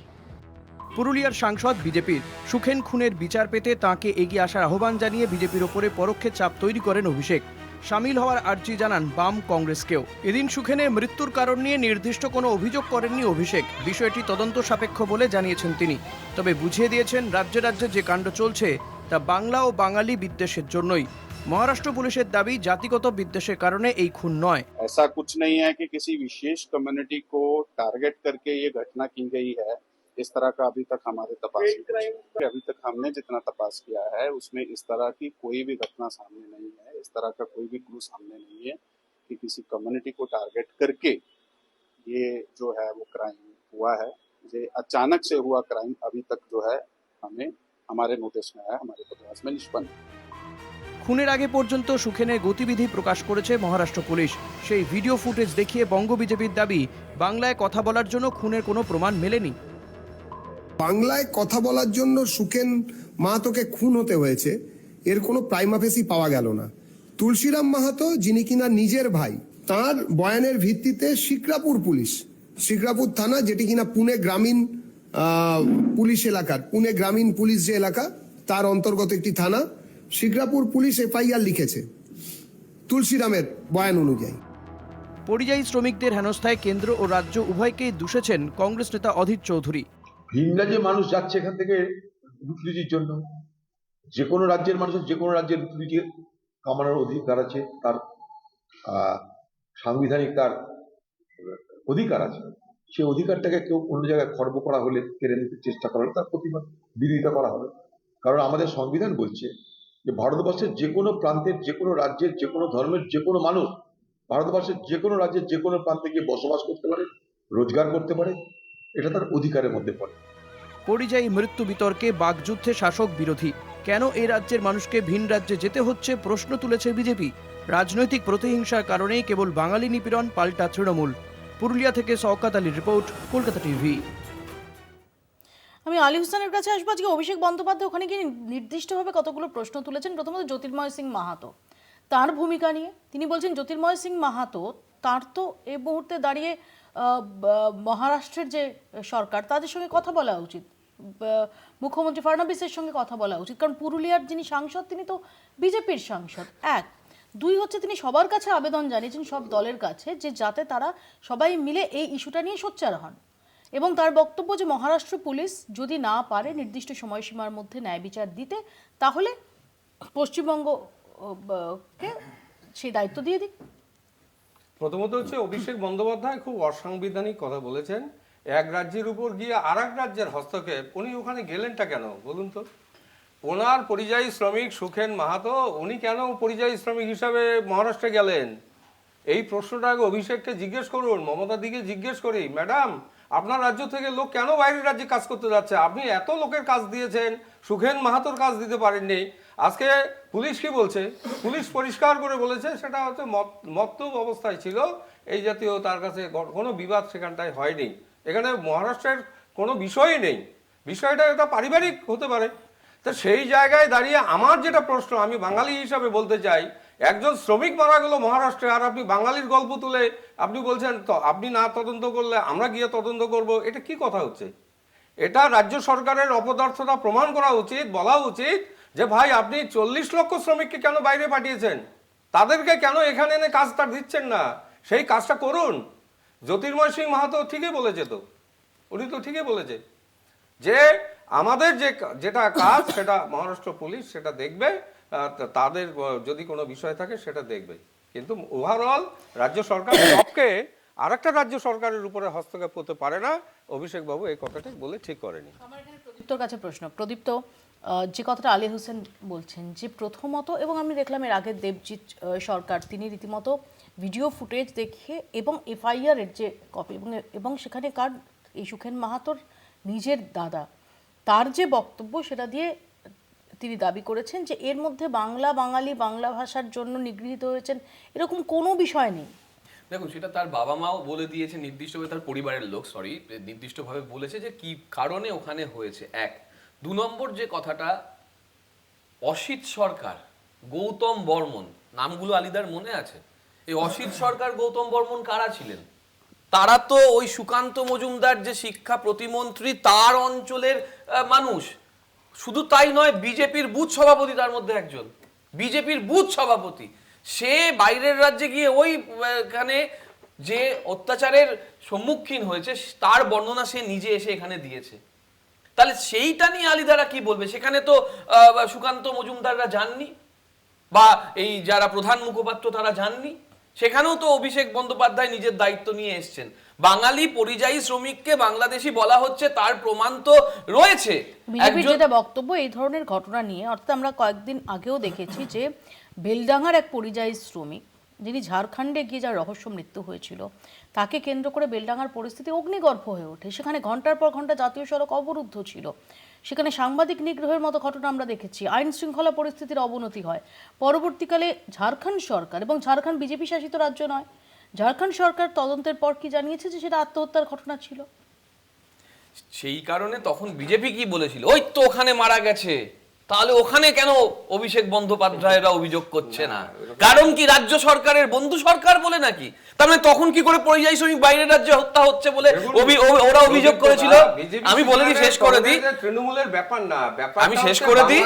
পুরুলিয়ার সাংসদ বিজেপির সুখেন খুনের বিচার পেতে তাঁকে এগিয়ে আসার আহ্বান জানিয়ে বিজেপির ওপরে পরোক্ষে চাপ তৈরি করেন অভিষেক। সামিল হওয়ার আর্জি জানান বাম কংগ্রেসকেও। এদিন সুখেনের মৃত্যুর কারণ নিয়ে নির্দিষ্ট কোনো অভিযোগ করেননি অভিষেক। বিষয়টি তদন্ত সাপেক্ষ বলে জানিয়েছেন তিনি। তবে বুঝিয়ে দিয়েছেন রাজ্যে রাজ্যে যে কাণ্ড চলছে তা বাংলা ও বাঙালি বিদ্বেষের জন্যই। মহারাষ্ট্র পুলিশের দাবি জাতিগত বিদ্বেষের কারণে এই খুন নয়। ऐसा कुछ नहीं है कि किसी विशेष कम्युनिटी को टारगेट करके ये घटना की गई है। इस तरह का अभी तक हमारे तपास में, अभी तक हमने जितना तपास किया है उसमें इस तरह की कोई भी घटना सामने नहीं है। इस तरह का कोई भी क्लू सामने नहीं है कि किसी कम्युनिटी को टारगेट करके ये जो है वो क्राइम हुआ है। ये अचानक से हुआ क्राइम अभी तक जो है हमें हमारे नोटिस में आया, हमारे प्रयास में निष्पन्न। খুনের আগে পর্যন্ত সুখেনের গতিবিধি প্রকাশ করেছে মহারাষ্ট্র পুলিশ। সেই ভিডিও ফুটেজ দেখিয়ে বঙ্গ বিজেপির দাবি বাংলায় কথা বলার জন্য খুনের কোনো প্রমাণ মেলেনি। বাংলায় কথা বলার জন্য সুখেন মাহাতোকে খুন হতে হয়েছে, এর কোনো প্রাইমা ফেসি পাওয়া গেল না। তুলসীরাম মাহাতো, যিনি কিনা নিজের ভাই, তার বয়ানের ভিত্তিতে শিকরাপুর পুলিশ, শিকরাপুর থানা, যেটি কিনা পুনে গ্রামীণ পুলিশ এলাকার, পুনে গ্রামীণ পুলিশ যে এলাকা তার অন্তর্গত একটি থানা, শিকরাপুর পুলিশ এফআইআর লিখেছে তুলসীরামের বয়ান অনুযায়ী। পরিযায়ী শ্রমিকদের হেনস্থায় কেন্দ্র ও রাজ্য উভয়কেই দুষেছেন কংগ্রেস নেতা অধীর চৌধুরী। ভিন রাজ্যে মানুষ যাচ্ছে এখান থেকে রুটি রুজির জন্য। যে কোনো রাজ্যের মানুষের যে কোনো রাজ্যের রুটি রুজি কামানোর অধিকার আছে, তার সাংবিধানিক তার অধিকার আছে। সেই অধিকারটাকে কেউ অন্য জায়গায় খর্ব করা হলে, কেড়ে নিতে চেষ্টা করা হলে তার প্রতিবাদ বিরোধিতা করা হবে। কারণ আমাদের সংবিধান বলছে যে ভারতবর্ষের যে কোনো প্রান্তের, যে কোনো রাজ্যের, যে কোনো ধর্মের যে কোনো মানুষ ভারতবর্ষের যে কোনো রাজ্যের যে কোনো প্রান্তে গিয়ে বসবাস করতে পারে, রোজগার করতে পারে, এটা তার অধিকারের মধ্যে পড়ে। পরিযায়ী মৃত্যু বিতর্কে বাকযুদ্ধে শাসক বিরোধী, কেন এই রাজ্যের মানুষকে ভিন রাজ্যে যেতে হচ্ছে প্রশ্ন তুলেছে বিজেপি। রাজনৈতিক প্রতিহিংসার কারণেই কেবল বাঙালি নিপীড়ন, পাল্টা তৃণমূল। পুরুলিয়া থেকে শওকত আলীর রিপোর্ট, কলকাতা টিভি। আমি আলী হোসেনের কাছে আসবো। আজকে অভিষেক বন্দ্যোপাধ্যায় ওখানে গিয়ে নির্দিষ্টভাবে কতগুলো প্রশ্ন তুলেছেন। প্রথমত জ্যোতির্ময় সিং মাহাতো, তার ভূমিকা নিয়ে তিনি বলছেন জ্যোতির্ময় সিং মাহাতো, তার তো এই মুহূর্তে দাঁড়িয়ে মহারাষ্ট্রের যে সরকার তাদের সঙ্গে কথা বলা উচিত, মুখ্যমন্ত্রী ফাডনাবিসের সঙ্গে কথা বলা উচিত, কারণ পুরুলিয়ার যিনি সাংসদ তিনি তো বিজেপির সাংসদ। এক, দুই হচ্ছে তিনি সবার কাছে আবেদন জানিয়েছেন, সব দলের কাছে, যে যাতে তারা সবাই মিলে এই ইস্যুটা নিয়ে সোচ্চার হন। এবং তার বক্তব্য যে মহারাষ্ট্র পুলিশ যদি না পারে নির্দিষ্ট সময়সীমার মধ্যে ন্যায় বিচার দিতে, তাহলে পশ্চিমবঙ্গকে সেই দায়িত্ব দিয়ে দিক। প্রথমত হচ্ছে অভিষেক বন্দ্যোপাধ্যায় খুব অসাংবিধানিক কথা বলেছেন। এক রাজ্যের উপর গিয়ে আর এক রাজ্যের হস্তক্ষেপ, উনি ওখানে গেলেনটা কেন বলুন তো? ওনার পরিযায়ী শ্রমিক সুখেন মাহাতো, উনি কেন পরিযায়ী শ্রমিক হিসাবে মহারাষ্ট্রে গেলেন? এই প্রশ্নটা আগে অভিষেককে জিজ্ঞেস করুন, মমতা দিকে জিজ্ঞেস করি, ম্যাডাম আপনার রাজ্য থেকে লোক কেন বাইরের রাজ্যে কাজ করতে যাচ্ছে? আপনি এত লোকের কাজ দিয়েছেন, সুখেন মাহাতোর কাজ দিতে পারেননি। আজকে পুলিশ কি বলছে? পুলিশ পরিষ্কার করে বলেছে সেটা হচ্ছে মত্তব অবস্থায় ছিল, এই জাতীয় তার কাছে কোনো বিবাদ সেখানটায় হয়নি। এখানে মহারাষ্ট্রের কোনো বিষয়ই নেই, বিষয়টা এটা পারিবারিক হতে পারে। তো সেই জায়গায় দাঁড়িয়ে আমার যেটা প্রশ্ন, আমি বাঙালি হিসাবে বলতে চাই, একজন শ্রমিক মারা গেল মহারাষ্ট্রে, আর আপনি বাঙালির গল্প তুলে আপনি বলছেন তো আপনি না তদন্ত করলে আমরা গিয়ে তদন্ত করব, এটা কি কথা হচ্ছে? এটা রাজ্য সরকারের অপদার্থতা প্রমাণ করা উচিত, বলা উচিত যে ভাই আপনি 40 লক্ষ শ্রমিককে কেন বাইরে পাঠিয়েছেন, তাদেরকে কেন এখানে এনে কাজটা দিচ্ছেন না, সেই কাজটা করুন। জ্যোতির্ময় সিং মাহাতো ঠিকই বলেছে, তো উনি তো ঠিকই বলেছে যে আমাদের যেটা কাজ সেটা মহারাষ্ট্র পুলিশ সেটা দেখবে, তাদের যদি কোনো বিষয় থাকে সেটা দেখবে, কিন্তু ওভারঅল রাজ্য সরকার সবকে আরেকটা রাজ্য সরকারের উপরে হস্তক্ষেপ করতে পারে না। অভিষেক বাবু এই কথাটা বলে ঠিক করেনি। আমার এখানে প্রদীপ্তর কাছে প্রশ্ন। প্রদীপ্ত, যে কথাটা আলী হোসেন বলছেন যে প্রথমত, এবং আমি দেখলাম এর আগে দেবজিৎ সরকার তিনি রীতিমতো ভিডিও ফুটেজ দেখে এবং এফআইআর এর যে কপি এবং সেখানে কার এই সুখেন মাহাতোর নিজের দাদা তার যে বক্তব্য সেটা দিয়ে তিনি দাবি করেছেন যে এর মধ্যে বাঙালি বাংলা ভাষার জন্য নিগৃহীত হয়েছেন এরকম কোনো বিষয় নেই। দেখুন, সেটা তার বাবা মাও বলে দিয়েছে, নির্দিষ্টভাবে তার পরিবারের লোক নির্দিষ্টভাবে বলেছে যে কি কারণে ওখানে হয়েছে। এক, দু নম্বর যে কথাটা, অসিত সরকার, গৌতম বর্মন, নামগুলো আলিদার মনে আছে? এই অসিত সরকার, গৌতম বর্মন কারা ছিলেন? তারা তো ওই সুকান্ত মজুমদার যে শিক্ষা প্রতিমন্ত্রী তার অঞ্চলের মানুষ। শুধু তাই নয়, বিজেপির বুথ সভাপতি তার মধ্যে একজন, বিজেপির বুথ সভাপতি। সে বাইরের রাজ্যে গিয়ে ওইখানে যে অত্যাচারের সম্মুখীন হয়েছে তার বর্ণনা সে নিজে এসে এখানে দিয়েছে। তাহলে সেইটা নিয়ে আলিদারা কি বলবে? সেখানে তো সুকান্ত মজুমদাররা যাননি, বা এই যারা প্রধান মুখপাত্র তারা যাননি। সেখানেও তো অভিষেক বন্দ্যোপাধ্যায় নিজের দায়িত্ব নিয়ে এসছেন। বাঙালি পরিযায়ী শ্রমিককে বাংলাদেশি বলা হচ্ছে, তার প্রমাণ তো রয়েছে। বিজেপির যেটা বক্তব্য এই ধরনের ঘটনা নিয়ে, অর্থাৎ আমরা কয়েকদিন আগেও দেখেছি যে বেলডাঙ্গার এক পরিযায়ী শ্রমিক যিনি ঝাড়খণ্ডে গিয়ে যার রহস্য মৃত্যু হয়েছিল, তাকে কেন্দ্র করে বেলডাঙ্গার পরিস্থিতি অগ্নিগর্ভ হয়ে ওঠে। সেখানে ঘন্টার পর ঘন্টা জাতীয় সড়ক অবরুদ্ধ ছিল, সেখানে সাংবাদিক নিগ্রহের মতো ঘটনা আমরা দেখেছি, আইন শৃঙ্খলা পরিস্থিতির অবনতি হয়। পরবর্তীকালে ঝাড়খণ্ড সরকার, এবং ঝাড়খণ্ড বিজেপি শাসিত রাজ্য নয়, ঝাড়খণ্ড সরকার তদন্তের পর কি জানিয়েছে যে সেটা আত্মহত্যার ঘটনা ছিল। সেই কারণে তখন বিজেপি কি বলেছিল, ওই তো ওখানে মারা গেছে, তাহলে ওখানে কেন অভিষেক বন্দ্যোপাধ্যায়রা অভিযোগ করছে না? কারণ কি রাজ্য সরকারের বন্ধু সরকার বলে নাকি? তার মানে তখন কি করে পরিযায়ী শ্রমিক বাইরের রাজ্যে হত্যা হচ্ছে বলে ওরা অভিযোগ করেছিল? আমি বলে দিই, শেষ করে দিই, তৃণমূলের ব্যাপার না, আমি শেষ করে দিই,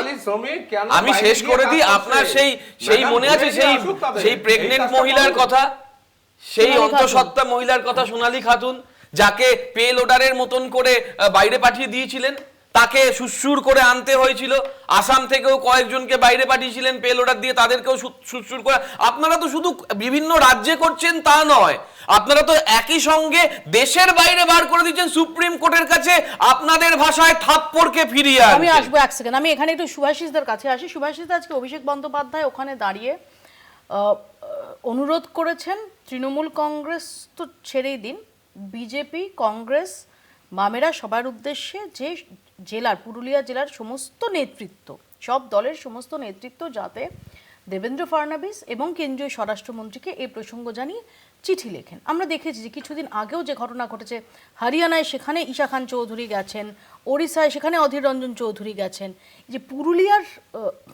আমি শেষ করে দিই। আপনার সেই মনে আছে সেই প্রেগনেন্ট মহিলার কথা, সেই অন্তঃসত্ত্বা মহিলার কথা, সোনালী খাতুন, যাকে পে লোডারের মতন করে বাইরে পাঠিয়ে দিয়েছিলেন? তাকে সুসুর করে আনতে হয়েছিল। আসাম থেকেও কয়েকজনকে বাইরে পাঠিয়েছিলেন পেল অর্ডার দিয়ে, তাদেরকেও সুসুর করে। আপনারা তো শুধু বিভিন্ন রাজ্যে করছেন তা নয়, আপনারা তো একই সঙ্গে দেশের বাইরে বার করে দিচ্ছেন সুপ্রিম কোর্টের কাছে আপনাদের ভাষায় থাপ্পড়কে ফিরিয়ে আনছেন। আমি আসবো এক সেকেন্ড, আমি এখানে একটু সুভাষিসদের কাছে আসি। সুভাষিস আজকে অভিষেক বন্দ্যোপাধ্যায় ওখানে দাঁড়িয়ে অনুরোধ করেছেন তৃণমূল কংগ্রেস তো ছেড়েই দিন, বিজেপি, কংগ্রেস, বামেরা সবার উদ্দেশ্যে যে জেলার, পুরুলিয়া জেলার সমস্ত নেতৃত্ব, সব দলের সমস্ত নেতৃত্ব যাতে দেবেন্দ্র ফডনবিস এবং কেন্দ্রীয় স্বরাষ্ট্রমন্ত্রীকে এই প্রসঙ্গ জানিয়ে চিঠি লেখেন। আমরা দেখেছি যে কিছুদিন আগেও যে ঘটনা ঘটেছে হরিয়ানায়, সেখানে ঈশা খান চৌধুরী গেছেন, ওড়িশায় সেখানে অধীর রঞ্জন চৌধুরী গেছেন। যে পুরুলিয়ার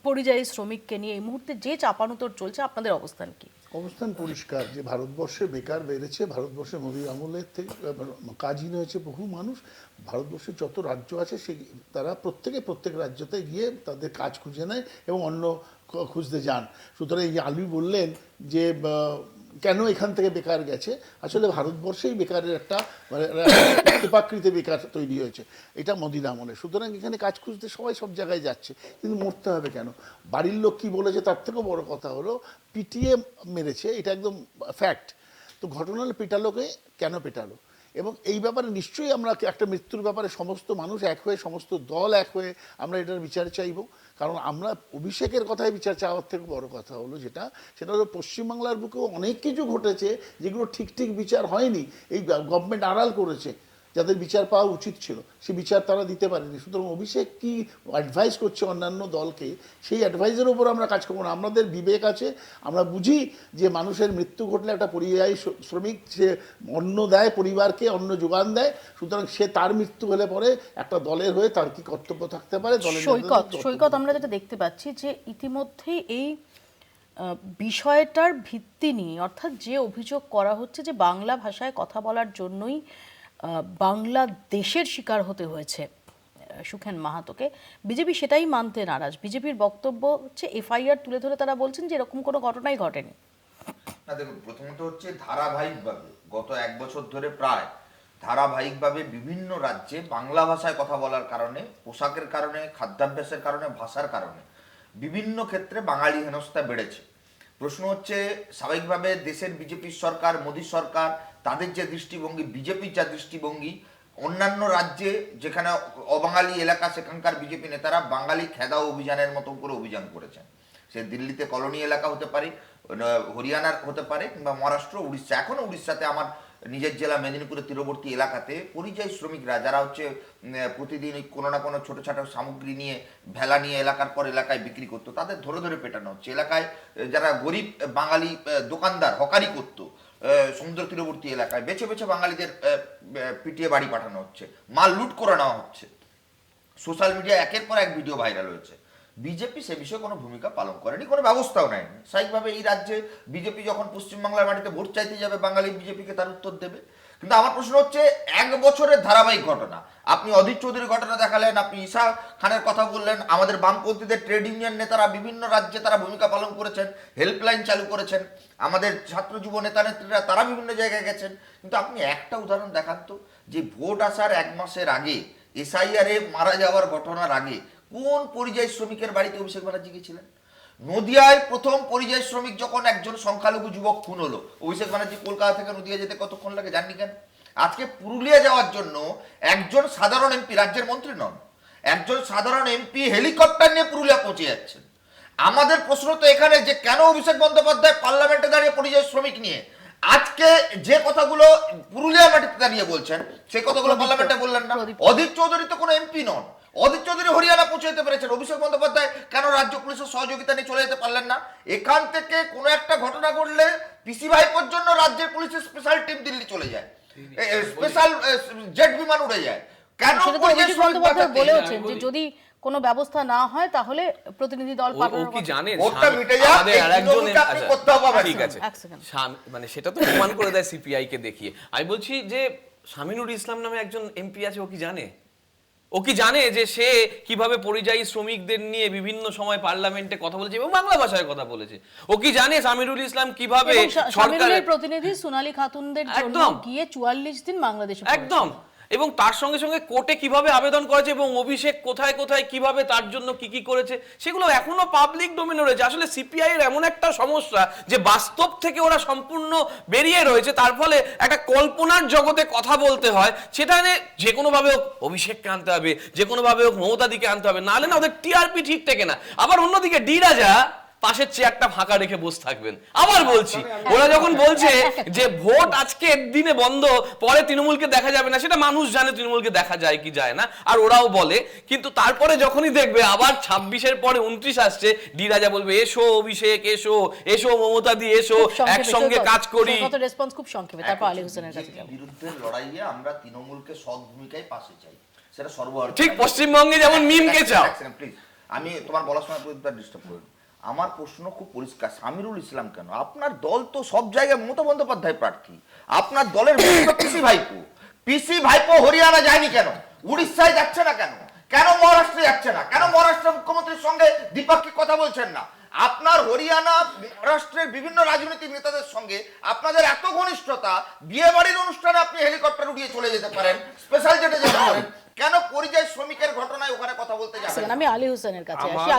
পরিযায়ী শ্রমিককে নিয়ে এই মুহূর্তে যে চাপানুতোর চলছে, আপনাদের অবস্থান কি? অবস্থান পরিষ্কার যে ভারতবর্ষে বেকার বেড়েছে, ভারতবর্ষে মোদীর আমলের থেকে কাজহীন হয়েছে বহু মানুষ। ভারতবর্ষের যত রাজ্য আছে তারা প্রত্যেক রাজ্যতে গিয়ে তাদের কাজ খুঁজে নেয় এবং অন্য খুঁজতে যান। সুতরাং এই আলু বললেন যে কেন এখান থেকে বেকার গেছে, আসলে ভারতবর্ষেই বেকারের একটা উপাকৃতি বেকার তৈরি হয়েছে, এটা মোদির আমলে। সুতরাং এখানে কাজ খুঁজতে সবাই সব জায়গায় যাচ্ছে, কিন্তু মরতে হবে কেন? বাড়ির লোক কী বলেছে তার থেকেও বড় কথা হলো পিটিয়ে মেরেছে, এটা একদম ফ্যাক্ট। তো ঘটনা হলো পেটালোকে কেন পেটালো, এবং এই ব্যাপারে নিশ্চয়ই আমরা একটা মৃত্যুর ব্যাপারে সমস্ত মানুষ এক হয়ে, সমস্ত দল এক হয়ে আমরা এটার বিচার চাইব। কারণ আমরা অভিষেকের কথায় বিচার চাওয়ার থেকে বড় কথা হলো সেটা হলো পশ্চিমবাংলার বুকেও অনেক কিছু ঘটেছে যেগুলো ঠিক বিচার হয়নি, এই গভর্নমেন্ট আড়াল করেছে, যাদের বিচার পাওয়া উচিত ছিল সে বিচার তারা দিতে পারেনি। সুতরাং অভিষেক কি অ্যাডভাইস করছে অন্যান্য দলকে, সেই অ্যাডভাইসের উপর আমরা কাজ করবো না। আমাদের বিবেক আছে, আমরা বুঝি যে মানুষের মৃত্যু ঘটলে একটা পরিযায়ী শ্রমিক সে অন্ন দেয়, পরিবারকে অন্ন যোগান দেয়, সুতরাং সে তার মৃত্যু হলে পরে একটা দলের হয়ে তার কি কর্তব্য থাকতে পারে। সৈকত, আমরা যেটা দেখতে পাচ্ছি যে ইতিমধ্যে এই বিষয়টার ভিত্তি নিয়ে, অর্থাৎ যে অভিযোগ করা হচ্ছে যে বাংলা ভাষায় কথা বলার জন্যই বাংলাদেশের শিকার হতে হয়েছে সুখেন মাহাতোকে, বিজেপি সেটাই মানতে নারাজ। বিজেপির বক্তব্য হচ্ছে এফআইআর তুলে ধরে তারা বলছেন যে এরকম কোনো ঘটনাই ঘটেনি। না দেখুন, প্রথমত হচ্ছে ধারাবাহিকভাবে গত 1 বছর ধরে প্রায় ধারাবাহিকভাবে বিভিন্ন রাজ্যে বাংলা ভাষায় কথা বলার কারণে, পোশাকের কারণে, খাদ্যাভ্যাসের কারণে, ভাষার কারণে বিভিন্ন ক্ষেত্রে বাঙালি হেনস্থা বেড়েছে। প্রশ্ন হচ্ছে স্বাভাবিকভাবে দেশের বিজেপি সরকার, মোদী সরকার, তাদের যে দৃষ্টিভঙ্গি, বিজেপির যা দৃষ্টিভঙ্গি, অন্যান্য রাজ্যে যেখানে অবাঙালি এলাকা সেখানকার বিজেপি নেতারা বাঙালি খেদাও অভিযানের মতো করে অভিযান করেছেন। সে দিল্লিতে কলোনি এলাকা হতে পারে, হরিয়ানার হতে পারে, কিংবা মহারাষ্ট্র, উড়িষ্যা। এখনও উড়িষ্যাতে আমার নিজের জেলা মেদিনীপুরের তীরবর্তী এলাকাতে পরিযায়ী শ্রমিকরা যারা হচ্ছে প্রতিদিন কোনো না কোনো ছোটো ছোটো সামগ্রী নিয়ে ভেলা নিয়ে এলাকার পর এলাকায় বিক্রি করতো, তাদের ধরে ধরে পেটানো হচ্ছে। এলাকায় যারা গরিব বাঙালি দোকানদার হকারি করতো সমুদ্র তীরবর্তী এলাকায়, বেছে বেছে বাঙালিদের পিটিয়ে বাড়ি পাঠানো হচ্ছে, মাল লুট করে নেওয়া হচ্ছে। সোশ্যাল মিডিয়া একের পর এক ভিডিও ভাইরাল হয়েছে। বিজেপি সে বিষয়ে কোনো ভূমিকা পালন করেনি, কোনো ব্যবস্থাও নেয়নি। স্বাভাবিকভাবে এই রাজ্যে বিজেপি যখন পশ্চিমবাংলার মাটিতে ভোট চাইতে যাবে, বাঙালি বিজেপিকে তার উত্তর দেবে। কিন্তু আমার প্রশ্ন হচ্ছে 1 বছরের ধারাবাহিক ঘটনা, আপনি অধীর চৌধুরীর ঘটনা দেখালেন, আপনি ঈশা খানের কথা বললেন, আমাদের বামপন্থীদের ট্রেড ইউনিয়ন নেতারা বিভিন্ন রাজ্যে তারা ভূমিকা পালন করেছেন, হেল্পলাইন চালু করেছেন, আমাদের ছাত্র যুব নেতা নেত্রীরা তারা বিভিন্ন জায়গায় গেছেন। কিন্তু আপনি একটা উদাহরণ দেখান তো, যে ভোট আসার 1 মাসের আগে এসআইআরে মারা যাওয়ার ঘটনার আগে কোন পরিযায়ী শ্রমিকের বাড়িতে অভিষেক ব্যানার্জি গিয়েছিলেন? নদিয়ায় প্রথম পরিযায়ী শ্রমিক যখন একজন সংখ্যালঘু যুবক খুন হলো, অভিষেক ব্যানার্জি কলকাতা থেকে নদিয়া যেতে কতক্ষণ লাগে জাননি কেন? আজকে পুরুলিয়া যাওয়ার জন্য একজন সাধারণ এমপি, রাজ্যের মন্ত্রী নন, একজন সাধারণ এমপি হেলিকপ্টার নিয়ে পুরুলিয়া পৌঁছে যাচ্ছেন। আমাদের প্রশ্ন তো এখানে যে কেন অভিষেক বন্দ্যোপাধ্যায় পার্লামেন্টে দাঁড়িয়ে পরিযায়ী শ্রমিক নিয়ে আজকে যে কথাগুলো পুরুলিয়া মাটিতে দাঁড়িয়ে বলছেন, সেই কথাগুলো পার্লামেন্টে বললেন না। অধীর চৌধুরী তো কোনো এমপি নন, অধীর চৌধুরী হরিয়ানা পৌঁছে যেতে পেরেছেন, অভিষেক বন্দ্যোপাধ্যায় কেন রাজ্য পুলিশের সহযোগিতা নিয়ে চলে যেতে পারলেন না? এখান থেকে কোনো একটা ঘটনা ঘটলে পিসি ভাইপোর জন্য রাজ্যের পুলিশের স্পেশাল টিম দিল্লি চলে যায়, স্পেশাল জেট বিমান উড়ে যায়। কেন বলেছেন যে যদি কোনো ব্যবস্থা না হয় তাহলে প্রতিনিধি দল পাঠানো, কি জানেন ওটা মিটে যায়, আমাদের আরেকজন করতে হবে। ঠিক আছে, মানে সেটা তো প্রমাণ করে দেয় সিপিআই কে দেখিয়ে। আমি বলছি যে শামিনুর ইসলাম নামে একজন এমপি আছে, ও কি জানে? ও কি জানে যে সে কিভাবে পরিযায়ী শ্রমিকদের নিয়ে বিভিন্ন সময় পার্লামেন্টে কথা বলেছে এবং বাংলা ভাষায় কথা বলেছে? ও কি জানে শামিনুল ইসলাম কিভাবে সরকারের প্রতিনিধি সোনালী খাতুনদের জন্য গিয়ে 44 দিন বাংলাদেশে? একদম এবং তার সঙ্গে সঙ্গে কোর্টে কিভাবে আবেদন করেছে এবং অভিষেক কোথায় কোথায় কিভাবে তার জন্য কি কি করেছে সেগুলো এখনো পাবলিক ডোমেনে রয়েছে। আসলে সিপিআই এর এমন একটা সমস্যা যে বাস্তব থেকে ওরা সম্পূর্ণ বেরিয়ে রয়েছে, তার ফলে একটা কল্পনার জগতে কথা বলতে হয়, সেটা যে কোনো ভাবে হোক অভিষেককে আনতে হবে, যে কোনো ভাবে হোক মমতাদিকে আনতে হবে, নাহলে না ওদের টিআরপি ঠিক থাকে না। আবার অন্যদিকে ডি রাজা পাশের চেয়ারটা ফাঁকা রেখে বসে থাকবেন। আবার বলছি, ওরা যখন বলছে যে ভোট আজকে একদিনে বন্ধ, পরে তৃণমূলকে দেখা যাবে না, সেটা মানুষ জানে তৃণমূলকে দেখা যায় কি যায় না, আর ওরাও বলে। কিন্তু তারপরে যখনই দেখবে আবার 26-এর পরে 29 আসছে, ডি রাজা বলবে এসো অভিষেক, এসো এসো মমতা দি, এসো একসঙ্গে কাজ করি। কত রেসপন্স খুব সংক্ষেপে, তারপর আলী হোসেনের কাছে যাব। বিরুদ্ধে লড়াইয়ে আমরা তৃণমূলকে সৎ ভূমিকায় পাশে চাই, সেটা সর্বভারতীয়। ঠিক পশ্চিমবঙ্গে যেমন মিমকে চাও। প্লিজ, আমি তোমার বলার সময় ডিস্টার্ব করি। আমার প্রশ্ন খুব পরিষ্কার, সামিরুল ইসলাম কেন? আপনার দল তো সব জায়গায় মমতা বন্দ্যোপাধ্যায় প্রার্থী, আপনার দলের পিসি ভাইপো হরিয়ানা যায়নি কেন? উড়িষ্যায় যাচ্ছে না কেন? কেন মহারাষ্ট্রে যাচ্ছে না? কেন মহারাষ্ট্রের মুখ্যমন্ত্রীর সঙ্গে দ্বিপাক্ষিক কথা বলছেন না? আপনার হরিয়ানা, মহারাষ্ট্রের বিভিন্ন রাজনৈতিক নেতাদের সঙ্গে আপনাদের এত ঘনিষ্ঠতা, বিয়ে বাড়ির অনুষ্ঠানে আপনি হেলিকপ্টার উড়িয়ে চলে যেতে পারেন, স্পেশাল জেটে যেতে পারেন, কেন পরিযায়ী শ্রমিকের ঘটনায় ওখানে কথা বলতে যাবেন? আমি আলী হোসেনের কাছে আসি।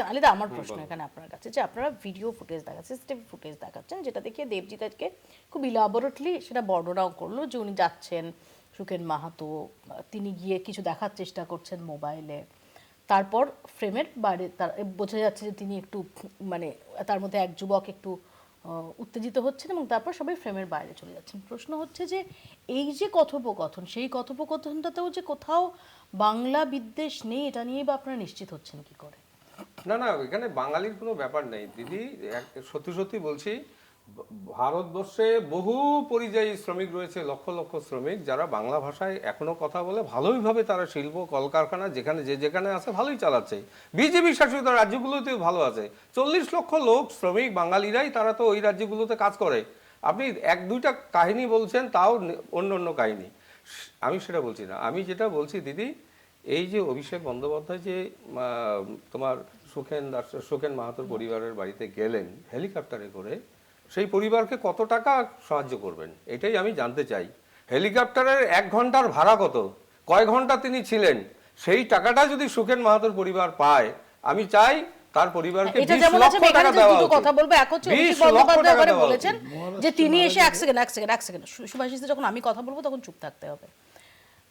আলিদা আমার প্রশ্ন এখানে আপনার কাছে, যে আপনারা ভিডিও ফুটেজ দেখাচ্ছেন, সিসিটিভি ফুটেজ দেখাচ্ছেন, যেটা দেখিয়ে দেবজিৎ আজকে খুব ইলাবোরেটলি সেটা বর্ণনাও করলো যে উনি যাচ্ছেন, সুখেন মাহাতো তিনি গিয়ে কিছু দেখার চেষ্টা করছেন মোবাইলে, তারপর ফ্রেমের বাইরে তার বোঝা যাচ্ছে যে তিনি একটু মানে তার মধ্যে এক যুবক একটু উত্তেজিত হচ্ছেন এবং তারপর সবাই ফ্রেমের বাইরে চলে যাচ্ছেন। প্রশ্ন হচ্ছে যে এই যে কথোপকথন, সেই কথোপকথনটাতেও যে কোথাও বাংলা বিদ্বেষ নেই, এটা নিয়েই বা আপনারা নিশ্চিত হচ্ছেন কি করে? না না, এখানে বাঙালির কোনো ব্যাপার নেই দিদি, সত্যি সত্যি বলছি, ভারতবর্ষে বহু পরিযায়ী শ্রমিক রয়েছে, লক্ষ লক্ষ শ্রমিক যারা বাংলা ভাষায় এখনো কথা বলে, ভালোইভাবে তারা শিল্প কলকারখানা যেখানে যেখানে আছে ভালোই চালাচ্ছে। বিজেপি শাসিত রাজ্যগুলোতেও ভালো আছে। 40 লক্ষ লোক শ্রমিক বাঙালিরাই, তারা তো ওই রাজ্যগুলোতে কাজ করে। আপনি 1-2টা কাহিনী বলছেন, তাও অন্য অন্য কাহিনী, আমি সেটা বলছি না। আমি যেটা বলছি দিদি, এই যে অভিষেক বন্দ্যোপাধ্যায় যে তোমার সুখেন মাহাতোর পরিবারের বাড়িতে গেলেন হেলিকপ্টারে করে, সেই পরিবারকে কত টাকা সাহায্য করবেন এটাই আমি জানতে চাই। হেলিকপ্টারের 1 ঘন্টার ভাড়া কত, কয় ঘন্টা তিনি ছিলেন, সেই টাকাটা যদি সুখেন মাহাতোর পরিবার পায়, আমি চাই তার পরিবারকে 20 লক্ষ টাকা দেওয়া উচিত। কথা বলবো, এক হচ্ছে অভিষেক বন্দ্যোপাধ্যায় এবারে বলেছেন যে তিনি এসে এক সেকেন্ড সুভাষিস, যখন আমি কথা বলবো তখন চুপ থাকতে হবে।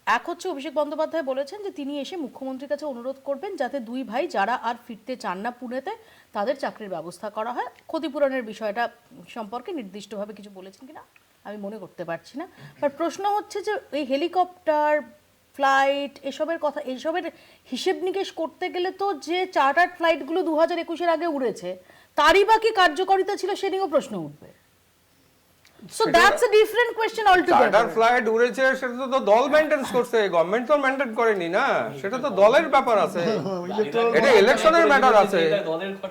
এক হচ্ছে অভিষেক বন্দ্যোপাধ্যায় বলেছেন যে তিনি এসে মুখ্যমন্ত্রীর কাছে অনুরোধ করবেন যাতে 2 ভাই যারা আর ফিরতে চান না পুনেতে, তাদের চাকরির ব্যবস্থা করা হয়। ক্ষতিপূরণের বিষয়টা সম্পর্কে নির্দিষ্টভাবে কিছু বলেছেন কিনা আমি মনে করতে পারছি না। বাট প্রশ্ন হচ্ছে যে এই হেলিকপ্টার, ফ্লাইট, এসবের কথা, এইসবের হিসেব নিকেশ করতে গেলে তো যে চার্টার্ড ফ্লাইটগুলো 2021-এর আগে উড়েছে তারই বা কি কার্যকারিতা ছিল সে নিয়েও প্রশ্ন উঠবে। So that's a different question altogether. Charter flight উড়েছে, সেটা তো দল মেইনটেইন করছে, গভর্নমেন্ট তো মেইনটেইন করেনি না, সেটা তো দলের ব্যাপার আছে, এটা ইলেকশনের ম্যাটার আছে।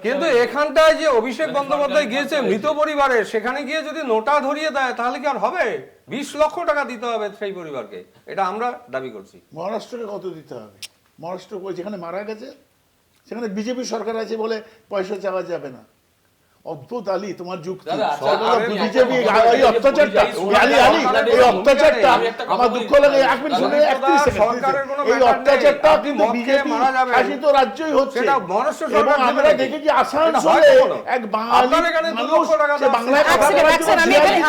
কিন্তু এখানটায় যে অভিষেক বন্দ্যোপাধ্যায় গিয়েছে মৃত পরিবারে, সেখানে গিয়ে যদি নোটা ধরিয়ে দেয় তাহলে কি আর হবে? 20 লক্ষ টাকা দিতে হবে সেই পরিবারকে, এটা আমরা দাবি করছি। মহারাষ্ট্রকে কত দিতে হবে? মহারাষ্ট্র যেখানে মারা গেছে সেখানে বিজেপি সরকার আছে বলে পয়সা চাওয়া যাবে না। অদ্ভুত আলী তোমার যুক্তি, বিজেপি এই অত্যাচারটা, এই অত্যাচারটা আমার দুঃখ লাগে। 1 মিনিট শুনে 31 সেকেন্ড, এই অত্যাচারটা কিন্তু বিজেপি শাসিত রাজ্যই হচ্ছে। এবং আমরা দেখেছি আসানসোলে এক বাঙালি মানুষ, যে বাংলায় কথা বলার জন্য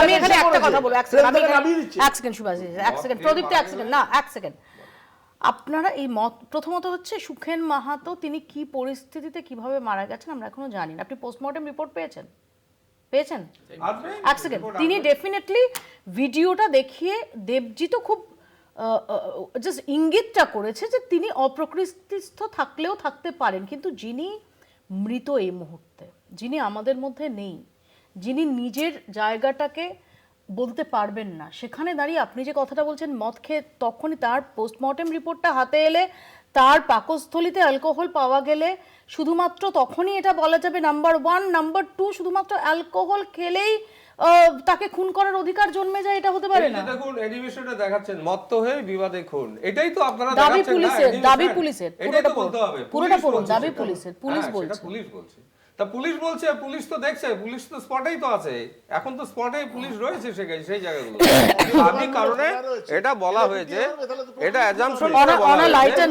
আমি এখানে একটা কথা বলবো, 1 সেকেন্ড সুভাষিস, 1 সেকেন্ড প্রদীপ্ত, 1 সেকেন্ড না 1 সেকেন্ড। আপনারা এই মত, প্রথমত হচ্ছে সুখেন মাহাতো তিনি কি পরিস্থিতিতে কিভাবে মারা গেছেন আমরা এখনো জানি না। আপনি পোস্টমর্টেম রিপোর্ট পেয়েছেন? 1 সেকেন্ড, তিনি ডেফিনেটলি ভিডিওটা দেখিয়ে দেবজিৎও খুব জাস্ট ইঙ্গিতটা করেছে যে তিনি অপ্রকৃতিস্থ থাকলেও থাকতে পারেন, কিন্তু যিনি মৃত এই মুহূর্তে, যিনি আমাদের মধ্যে নেই, যিনি নিজের জায়গাটাকে বলতে পারবেন না, সেখানে দাঁড়িয়ে আপনি যে কথাটা বলছেন মদ খেয়ে, তখনই তার পোস্টমর্টেম রিপোর্টটা হাতে এলে তার পাকস্থলিতে অ্যালকোহল পাওয়া গেলে শুধুমাত্র তখনই এটা বলা যাবে নাম্বার 1, নাম্বার 2 শুধুমাত্র অ্যালকোহল খেলেই তাকে খুন করার অধিকার জন্মে যায়, এটা হতে পারে না। দেখুন এডিবিশনটা দেখাচ্ছেন মত্ত হয়ে বিবাদে খুন, এটাই তো আপনারা দাবি দেখাচ্ছেন না। পুলিশের, দাবি পুলিশের, এটাই তো বলতে হবে, পুরোটা পড়ুন, দাবি পুলিশের, পুলিশ বলছে, পুলিশ বলছে। তা পুলিশ বলছে, পুলিশ তো দেখছে, পুলিশ তো স্পটেই তো আছে, এখন তো স্পটে পুলিশ রয়েছে সেই জায়গাগুলো। আমি কারণে এটা বলা হয়েছে, এটা assumption on a lighter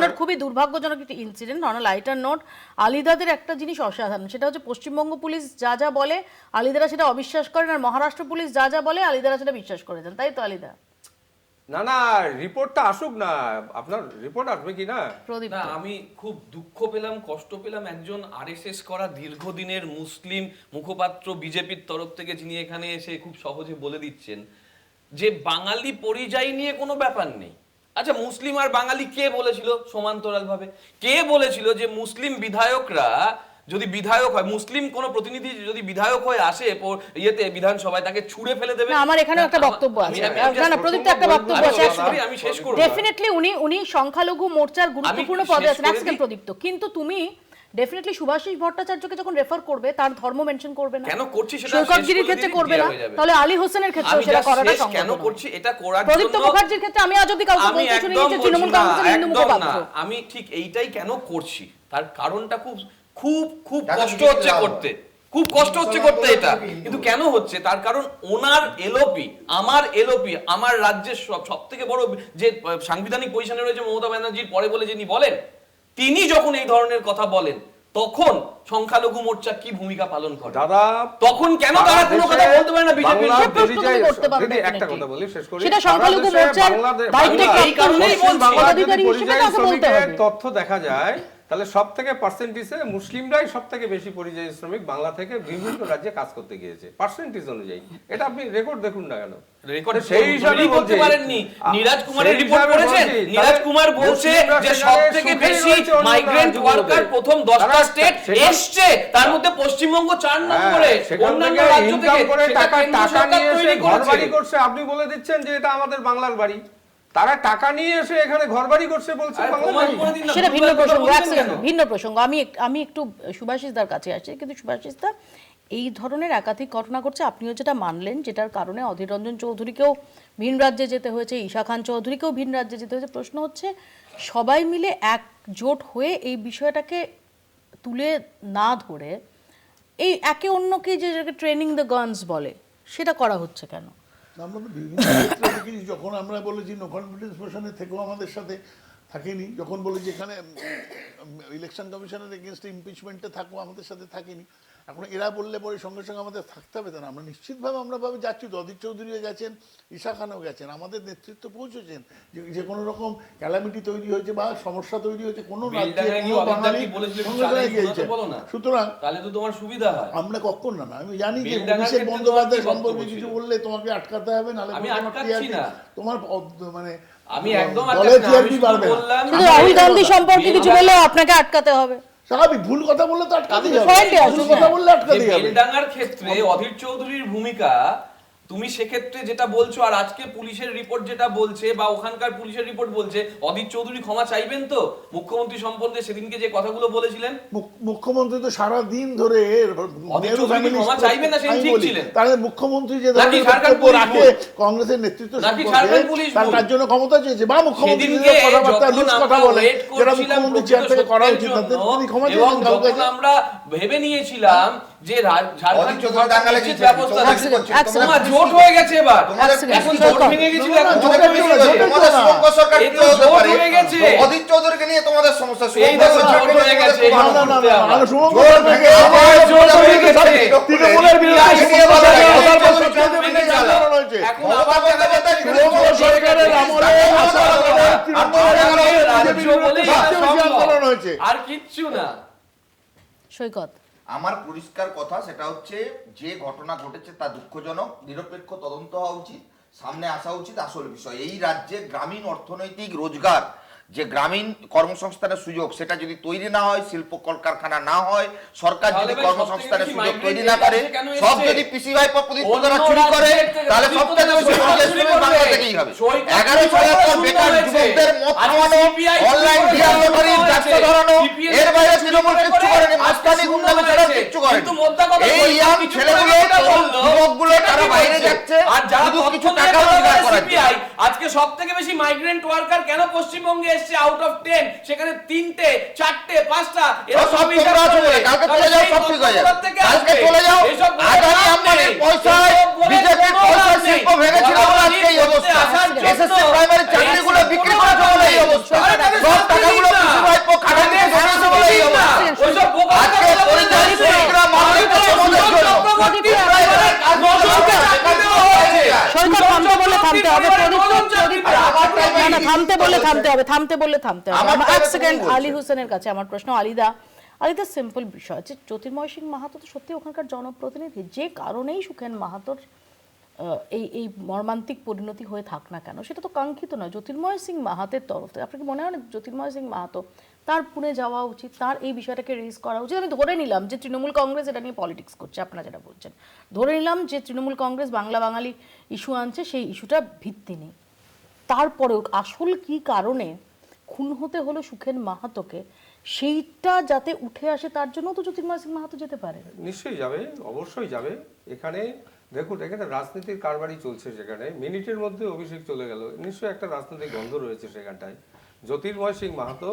note খুবই দুর্ভাগ্যজনক একটা incident. On a lighter note, আলিদাদের একটা জিনিস অসাধারণ, সেটা হচ্ছে পশ্চিমবঙ্গ পুলিশ যা যা বলে আলিদারা সেটা অবিশ্বাস করেন, আর মহারাষ্ট্র পুলিশ যা যা বলে আলিদারা সেটা বিশ্বাস করে দেন, তাই তো আলিদা? না, রিপোর্টটা আসুক না, আপনার রিপোর্ট আসবে কি না? প্রদীপ, না, আমি খুব দুঃখ পেলাম, কষ্ট পেলাম একজন আরএসএস করা দীর্ঘদিনের মুসলিম মুখপাত্র বিজেপির তরফ থেকে, যিনি এখানে এসে খুব সহজে বলে দিচ্ছেন যে বাঙালি পরিযায়ী নিয়ে কোনো ব্যাপার নেই। আচ্ছা, মুসলিম আর বাঙালি কে বলেছিল সমান্তরাল ভাবে? কে বলেছিল যে মুসলিম বিধায়করা যদি বিধায়ক হয়, মুসলিম কোন প্রতিনিধি যদি বিধায়ক হয়ে আসে ইয়েতে বিধানসভায়, তাকে ছুঁড়ে ফেলে দেবে? না, আমার এখানে একটা বক্তব্য আছে। না না, প্রদীপ তো একটা বক্তব্য আছে, আমি শেষ করব। ডেফিনেটলি উনি সংখ্যালঘু মোর্চার গুরুত্বপূর্ণ পদে আছেন, এক সেকেন্ড প্রদীপ তো, কিন্তু তুমি ডেফিনেটলি সুভাষিস ভট্টাচার্যকে যখন রেফার করবে তার ধর্ম মেনশন করবে না, কেন করছি সেটা সৈকতগিরির ক্ষেত্রে করবে না, তাহলে আলী হোসেনের ক্ষেত্রে সেটা করাটা সম্ভব কেন করছি? এটা করার জন্য প্রদীপ্ত মুখার্জির ক্ষেত্রে আমি আজ অবধি কাউকে বলতে শুনি যে তৃণমূল কংগ্রেসের হিন্দু মুখপাত্র। আমি ঠিক এইটাই কেন করছি, তার কারণটা খুব খুব খুব কষ্ট হচ্ছে করতে, খুব কষ্ট হচ্ছে করতে এটা, কিন্তু কেন হচ্ছে তার কারণ ওনার এলওপি, আমার রাজ্যের সব থেকে বড় যে সাংবিধানিক পজিশনে রয়েছে মমতা ব্যানার্জির পরে বলে যিনি বলেন, তিনি যখন এই ধরনের কথা বলেন তখন সংখ্যালঘু মোর্চা কি ভূমিকা পালন করে দাদা? তখন কেন তারা কোনো কথা বলতে পারে না? বিজেপির একটা কথা বলি, শেষ করি। সেটা সংখ্যালঘু মোর্চার দায়িত্বে এই কারণেই বলছি, পদাধিকারী হিসেবে তাকে বলতে হবে। তথ্য দেখা যায় তাহলে সব থেকে পার্সেন্টেজে মুসলিমরাই সব থেকে বেশি পরিযায়ী শ্রমিক বাংলা থেকে বিভিন্ন রাজ্যে কাজ করতে গিয়েছে, পার্সেন্টেজ অনুযায়ী। এটা আপনি রেকর্ড দেখুন না কেন? রেকর্ড সেই হিসাবে বলতে পারেননি। নীরাজ কুমারের রিপোর্ট করেছেন, নীরাজ কুমার বলছে যে সবথেকে বেশি মাইগ্রেন্ট ওয়ার্কার প্রথম 10টা স্টেট এসছে, তার মধ্যে পশ্চিমবঙ্গ 4 নম্বরে, অন্যান্য রাজ্য থেকে টাকা নিয়ে এসে ঘরবাড়ি করছে। আপনি বলে দিচ্ছেন যে এটা আমাদের বাংলার বাড়ি, তারা টাকা নিয়ে এসে এখানে ঘরবাড়ি করছে বলছে। সেটা ভিন্ন প্রসঙ্গ, ভিন্ন প্রসঙ্গ। আমি একটু সুভাষিসদার কাছে আসছি, কিন্তু সুভাষিসদা এই ধরনের একাধিক ঘটনা ঘটছে, আপনিও যেটা মানলেন, যেটার কারণে অধীর রঞ্জন চৌধুরীকেও ভিন রাজ্যে যেতে হয়েছে, ঈশা খান চৌধুরীকেও ভিন রাজ্যে যেতে হয়েছে। প্রশ্ন হচ্ছে সবাই মিলে একজোট হয়ে এই বিষয়টাকে তুলে না ধরে এই একে অন্যকে যে ট্রেনিং দ্য গানস বলে, সেটা করা হচ্ছে কেন? আমরা তো বিভিন্ন ক্ষেত্রে দেখেছি, যখন আমরা বলেছি নো কনফিডেন্স মোশনের থেকেও আমাদের সাথে থাকেনি, যখন বলেছি এখানে ইলেকশন কমিশনের এগেনস্টে ইমপিচমেন্টে থাকবো, আমাদের সাথে থাকেনি। এখন এরা বললে পরে সঙ্গে সঙ্গে আমাদের থাকতে হবে তা না। আমরা নিশ্চিতভাবে আমরা ভাবে যাচ্ছি, অধীর চৌধুরীও গেছেন, ঈশা খানও গেছেন, আমাদের নেতৃত্ব পৌঁছেছেন যে কোনো রকম ক্যালামিটি তৈরি হয়েছে বা সমস্যা তৈরি হয়েছে কোনো রাজ্যে কোনো বাঙালি সঙ্গে সঙ্গে গিয়েছে। সুতরাং তাহলে তো তোমার সুবিধা হয়। আমরা কখন না, আমি জানি যে অভিষেক বন্দ্যোপাধ্যায় সম্পর্কে কিছু বললে তোমাকে আটকাতে হবে, নাহলে তোমার মানে আমি একদম রাহুল গান্ধী সম্পর্কে কিছু বললে আপনাকে আটকাতে হবে। স্বাভাবিক, ভুল কথা বললে তো আটকাতে যাবে, ভুল কথা বললে আটকাতে যাবে। বেলডাঙ্গার ক্ষেত্রে অধীর চৌধুরীর ভূমিকা তুমি সেক্ষেত্রে যেটা বলছো, আর আজকে পুলিশের রিপোর্ট যেটা বলছে বা ওখানকার পুলিশের রিপোর্ট বলছে, অধীর চৌধুরী ক্ষমা চাইবেন তো মুখ্যমন্ত্রী সম্বন্ধে সেদিনকে যে কথাগুলো বলেছিলেন? মুখ্যমন্ত্রী তো সারা দিন ধরে ক্ষমা চাইবেন না, সেদিন ঠিক ছিলেন। তাহলে মুখ্যমন্ত্রী যে বক্তব্য রাখে কংগ্রেসের নেতৃত্ব তার জন্য ক্ষমতা চেয়েছে, বা মুখ্যমন্ত্রী কথাবার্তা লুজ কথা বলে যেটা মুখ্যমন্ত্রী চেয়ার থেকে করা উচিত না, তিনি ক্ষমা চেয়েছেন কারোর কাছে। আমরা ভেবে নিয়েছিলাম যে ঝাড়খণ্ড ব্যবস্থা জোট হয়ে গেছে, এবার এখন জোট ভেঙে গেছিল, এখন জোট হয়ে গেছে। অধীর চৌধুরীকে নিয়ে তোমাদের সমস্যা শুরু এই দেখো জোট হয়ে গেছে, এখন আবার আর কিচ্ছু না। সৈকত, আমার পরিষ্কার কথা, সেটা হচ্ছে যে ঘটনা ঘটেছে তা দুঃখজনক, নিরপেক্ষ তদন্ত হওয়া উচিত, সামনে আসা উচিত আসল বিষয়। এই রাজ্যে গ্রামীণ অর্থনৈতিক রোজগার, যে গ্রামীণ কর্মসংস্থানের সুযোগ, সেটা যদি তৈরি না হয়, শিল্প কলকারখানা না হয়, সরকার যদি কর্মসংস্থানের সুযোগ তৈরি না করে, সব যদি পিসি ভাই দ্বারা চুরি করে, তাহলে সবথেকে বেশি বাংলা থেকেই হবে। 11,000 পর বেকার যুবকদের মত খাওয়ানো, অনলাইন ডিয়ার লটারির ব্যবসা ধরানো, এর বাইরে তৃণমূল কিচ্ছু করেনি, মাস্তানি গুন্ডামি ছাড়া কিচ্ছু করেনি। এই ইয়াং ছেলেগুলো, যুবকগুলো তারা বাইরে যাচ্ছে আর যারা কিছু টাকা রোজগার করার। আজকে সবথেকে বেশি মাইগ্রেন্ট ওয়ার্কার কেন পশ্চিমবঙ্গে এসছে আউট অফ 10, সেখানে 3টে 4টে 5টা এরা সব তোমরা আছো বলে কালকে চলে যাও, সব ঠিক হয়ে যাবে, কালকে চলে যাও। আদানি আম্বানির পয়সায় বিজেপির পয়সা শিল্প ভেঙেছিল বলে আজকে এই অবস্থা। এসএসসি প্রাইমারি চাকরিগুলো বিক্রি করেছে বলে এই অবস্থা। সব টাকাগুলো কৃষি ভাইপো খাটাতে ধরেছে বলে এই অবস্থা। আজকে পরিযায়ী শ্রমিকরা মানবিকতা সমাজের জন্য এক সেকেন্ড, আলী হোসেনের কাছে আমার প্রশ্ন। আলিদা, সিম্পল বিষয় যে জ্যোতির্ময় সিং মাহাতো তো সত্যি ওখানকার জনপ্রতিনিধি, যে কারণেই সুখেন মাহাতোর এই মর্মান্তিক পরিণতি হয়ে থাক না কেন, সেটা তো কাঙ্ক্ষিত নয় জ্যোতির্ময় সিং মাহাতের তরফ থেকে। আপনার কি মনে হয় না জ্যোতির্ময় সিং মাহাতো তার পুনে যাওয়া উচিত, তার এই বিষয়টাকে রেজ করা উচিত? আমি ধরে নিলাম যে তৃণমূল কংগ্রেস এটা নিয়ে পলিটিক্স করছে, আপনারা যেটা বলছেন, ধরে নিলাম যে তৃণমূল কংগ্রেস বাংলা বাঙালি ইস্যু আনছে, সেই ইস্যুটা ভিত্তি নেই, তারপরেও আসল কি কারণে খুন হতে হলো সুখেন মাহাতোকে, সেইটা যাতে উঠে আসে তার জন্য তো জ্যোতির্ময় সিং মাহাতো যেতে পারে। নিশ্চয়ই যাবে, অবশ্যই যাবে। এখানে দেখুন, এখানে রাজনীতির কারবারই চলছে, সেখানে মিনিটের মধ্যে অভিষেক চলে গেল, নিশ্চয়ই একটা রাজনৈতিক গন্ধ রয়েছে সেখানটায়। জ্যোতির্ময় সিং মাহাতো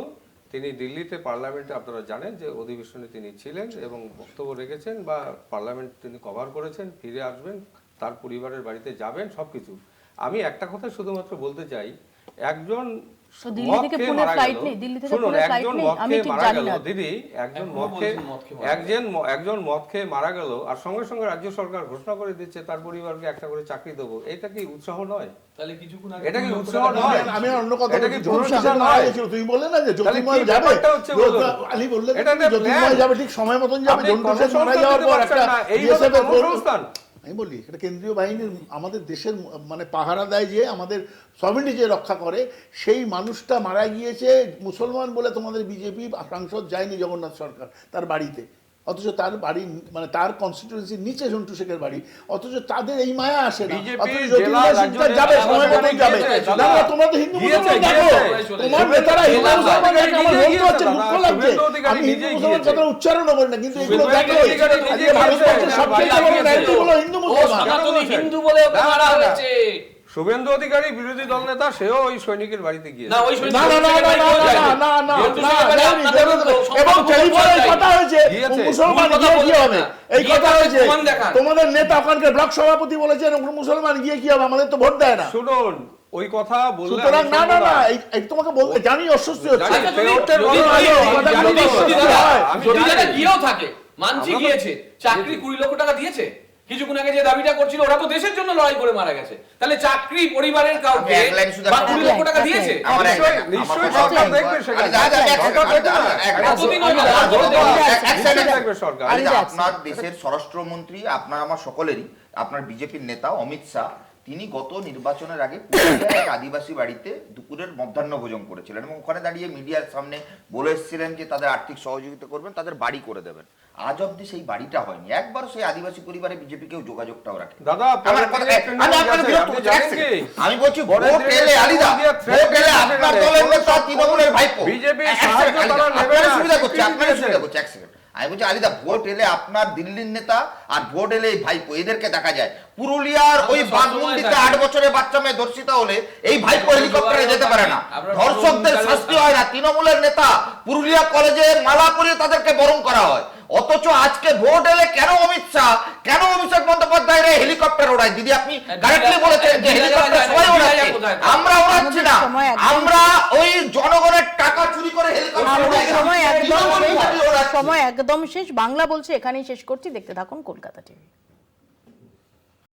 তিনি দিল্লিতে পার্লামেন্টে, আপনারা জানেন যে অধিবেশনে তিনি ছিলেন এবং বক্তব্য রেখেছেন, বা পার্লামেন্ট তিনি কভার করেছেন, ফিরে আসবেন, তার পরিবারের বাড়িতে যাবেন, সবকিছু। আমি একটা কথা শুধুমাত্র বলতে চাই, একজন একজন মদ খেয়ে মারা গেল আর সঙ্গে সঙ্গে রাজ্য সরকার ঘোষণা করে দিচ্ছে তার পরিবারকে একটা করে চাকরি দেবো, এটা কি উৎসাহ নয়? তাহলে কিছুক্ষণ আগে এটা কি উৎসাহ নয়? আমি অন্য কথা তুমি বললে না যে জ্যোতির্ময় যাবে, আলী বললেন জ্যোতির্ময় যাবে, ঠিক সময় মতন যাবে। মারা যাওয়ার পর একটা আমি বলি এটা কেন্দ্রীয় বাহিনীর আমাদের দেশের মানে পাহারা দেয়, যে আমাদের সভেরেনিটি যে রক্ষা করে, সেই মানুষটা মারা গিয়েছে মুসলমান বলে তোমাদের বিজেপি সাংসদ যায়নি জগন্নাথ সরকার তার বাড়িতে, অথচ তার বাড়ি মানে তার কনস্টিটিউয়েন্সির নিচে ঝন্টু শেখের বাড়ি, অথচ তাদের এই মায়া আসে না। যাবে সময় মতো যাবে, তোমরা তো হিন্দু মুসলমান দেখো, তোমার নেতারা হিন্দু মুসলমান, আমার বলতে হচ্ছে দুঃখ লাগছে, আমি হিন্দু মুসলমান কথা উচ্চারণ করি না, কিন্তু এগুলো দেখো ভারতবর্ষের সবচেয়ে বড় ন্যায় হলো হিন্দু মুসলমান। হিন্দু বলে মারা হয়েছে। শুভেন্দু অধিকারী বিরোধী দল নেতা, সেও ওই সৈনিকের বাড়িতে গিয়ে তোমাদের নেতা ওখানকার ব্লক সভাপতি বলেছেন মুসলমান গিয়ে কি হবে, আমাদের তো ভোট দেয় না। শুনুন, ওই কথা বললে না না না তোমাকে বলতে জানি অস্বস্তি হচ্ছে। গিয়েও থাকে, মানছি গিয়েছে, চাকরি 20 লক্ষ টাকা দিয়েছে, কিছুক্ষণ আগে যে দাবিটা করছিল ওরা তো দেশের জন্য লড়াই করে মারা গেছে, তাহলে চাকরি পরিবারের কাউকে 20 লক্ষ টাকা দিয়েছে? নিশ্চয়ই সরকার দেখবে সেখানে। আপনার দেশের স্বরাষ্ট্রমন্ত্রী, আপনার আমার সকলেরই, আপনার বিজেপির নেতা অমিত শাহ, তিনি গত নির্বাচনের আগে এক আদিবাসী বাড়িতে দুপুরের মধ্যাহ্ন ভোজন করেছিলেন এবং ওখানে দাঁড়িয়ে মিডিয়ার সামনে বলে এসেছিলেন যে তাদের আর্থিক সহযোগিতা করবেন, তাদের বাড়ি করে দেবেন। আজ অব্দি সেই বাড়িটা হয়নি, একবারও সেই আদিবাসী পরিবারে বিজেপি কেউ যোগাযোগটাও রাখে। আমি বলছি ভোট এলে আলিদা, ভোট এলে আপনার দলের নেতা তৃণমূলের ভাইপো বিজেপি সুবিধা করছে, আপনারা সুবিধা করছে। এক সেকেন্ড, আমি বলছি আলিদা, ভোট এলে আপনার দিল্লির নেতা আর ভোট এলে এই ভাইপো, এদেরকে দেখা যায়। পুরুলিয়ার ওই বাঘমুন্ডিতে 8 বছরের বাচ্চা মেয়ে ধর্ষিত হলে এই ভাইপো হেলিকপ্টারে যেতে পারে না, ধর্ষকদের শাস্তি হয় না। তৃণমূলের নেতা পুরুলিয়া কলেজের মালা পরিয়ে তাদেরকে বরণ করা হয়, অথচ আজকে ভোট এলে কেন অমিত শাহ, কেন অভিষেক বন্দ্যোপাধ্যায়ের হেলিকপ্টার ওড়ায়? দিদি আপনি ডাইরেক্টলি বলেছেন যে হেলিকপ্টার সবাই ওড়াচ্ছে, আমরা ওড়াচ্ছি না, আমরা ওই জনগণের টাকা চুরি করে হেলিকপ্টার ওড়াই। সময় একদম শেষ। বাংলা বলছে এখানেই শেষ করছি, দেখতে থাকুন কলকাতা টিভি।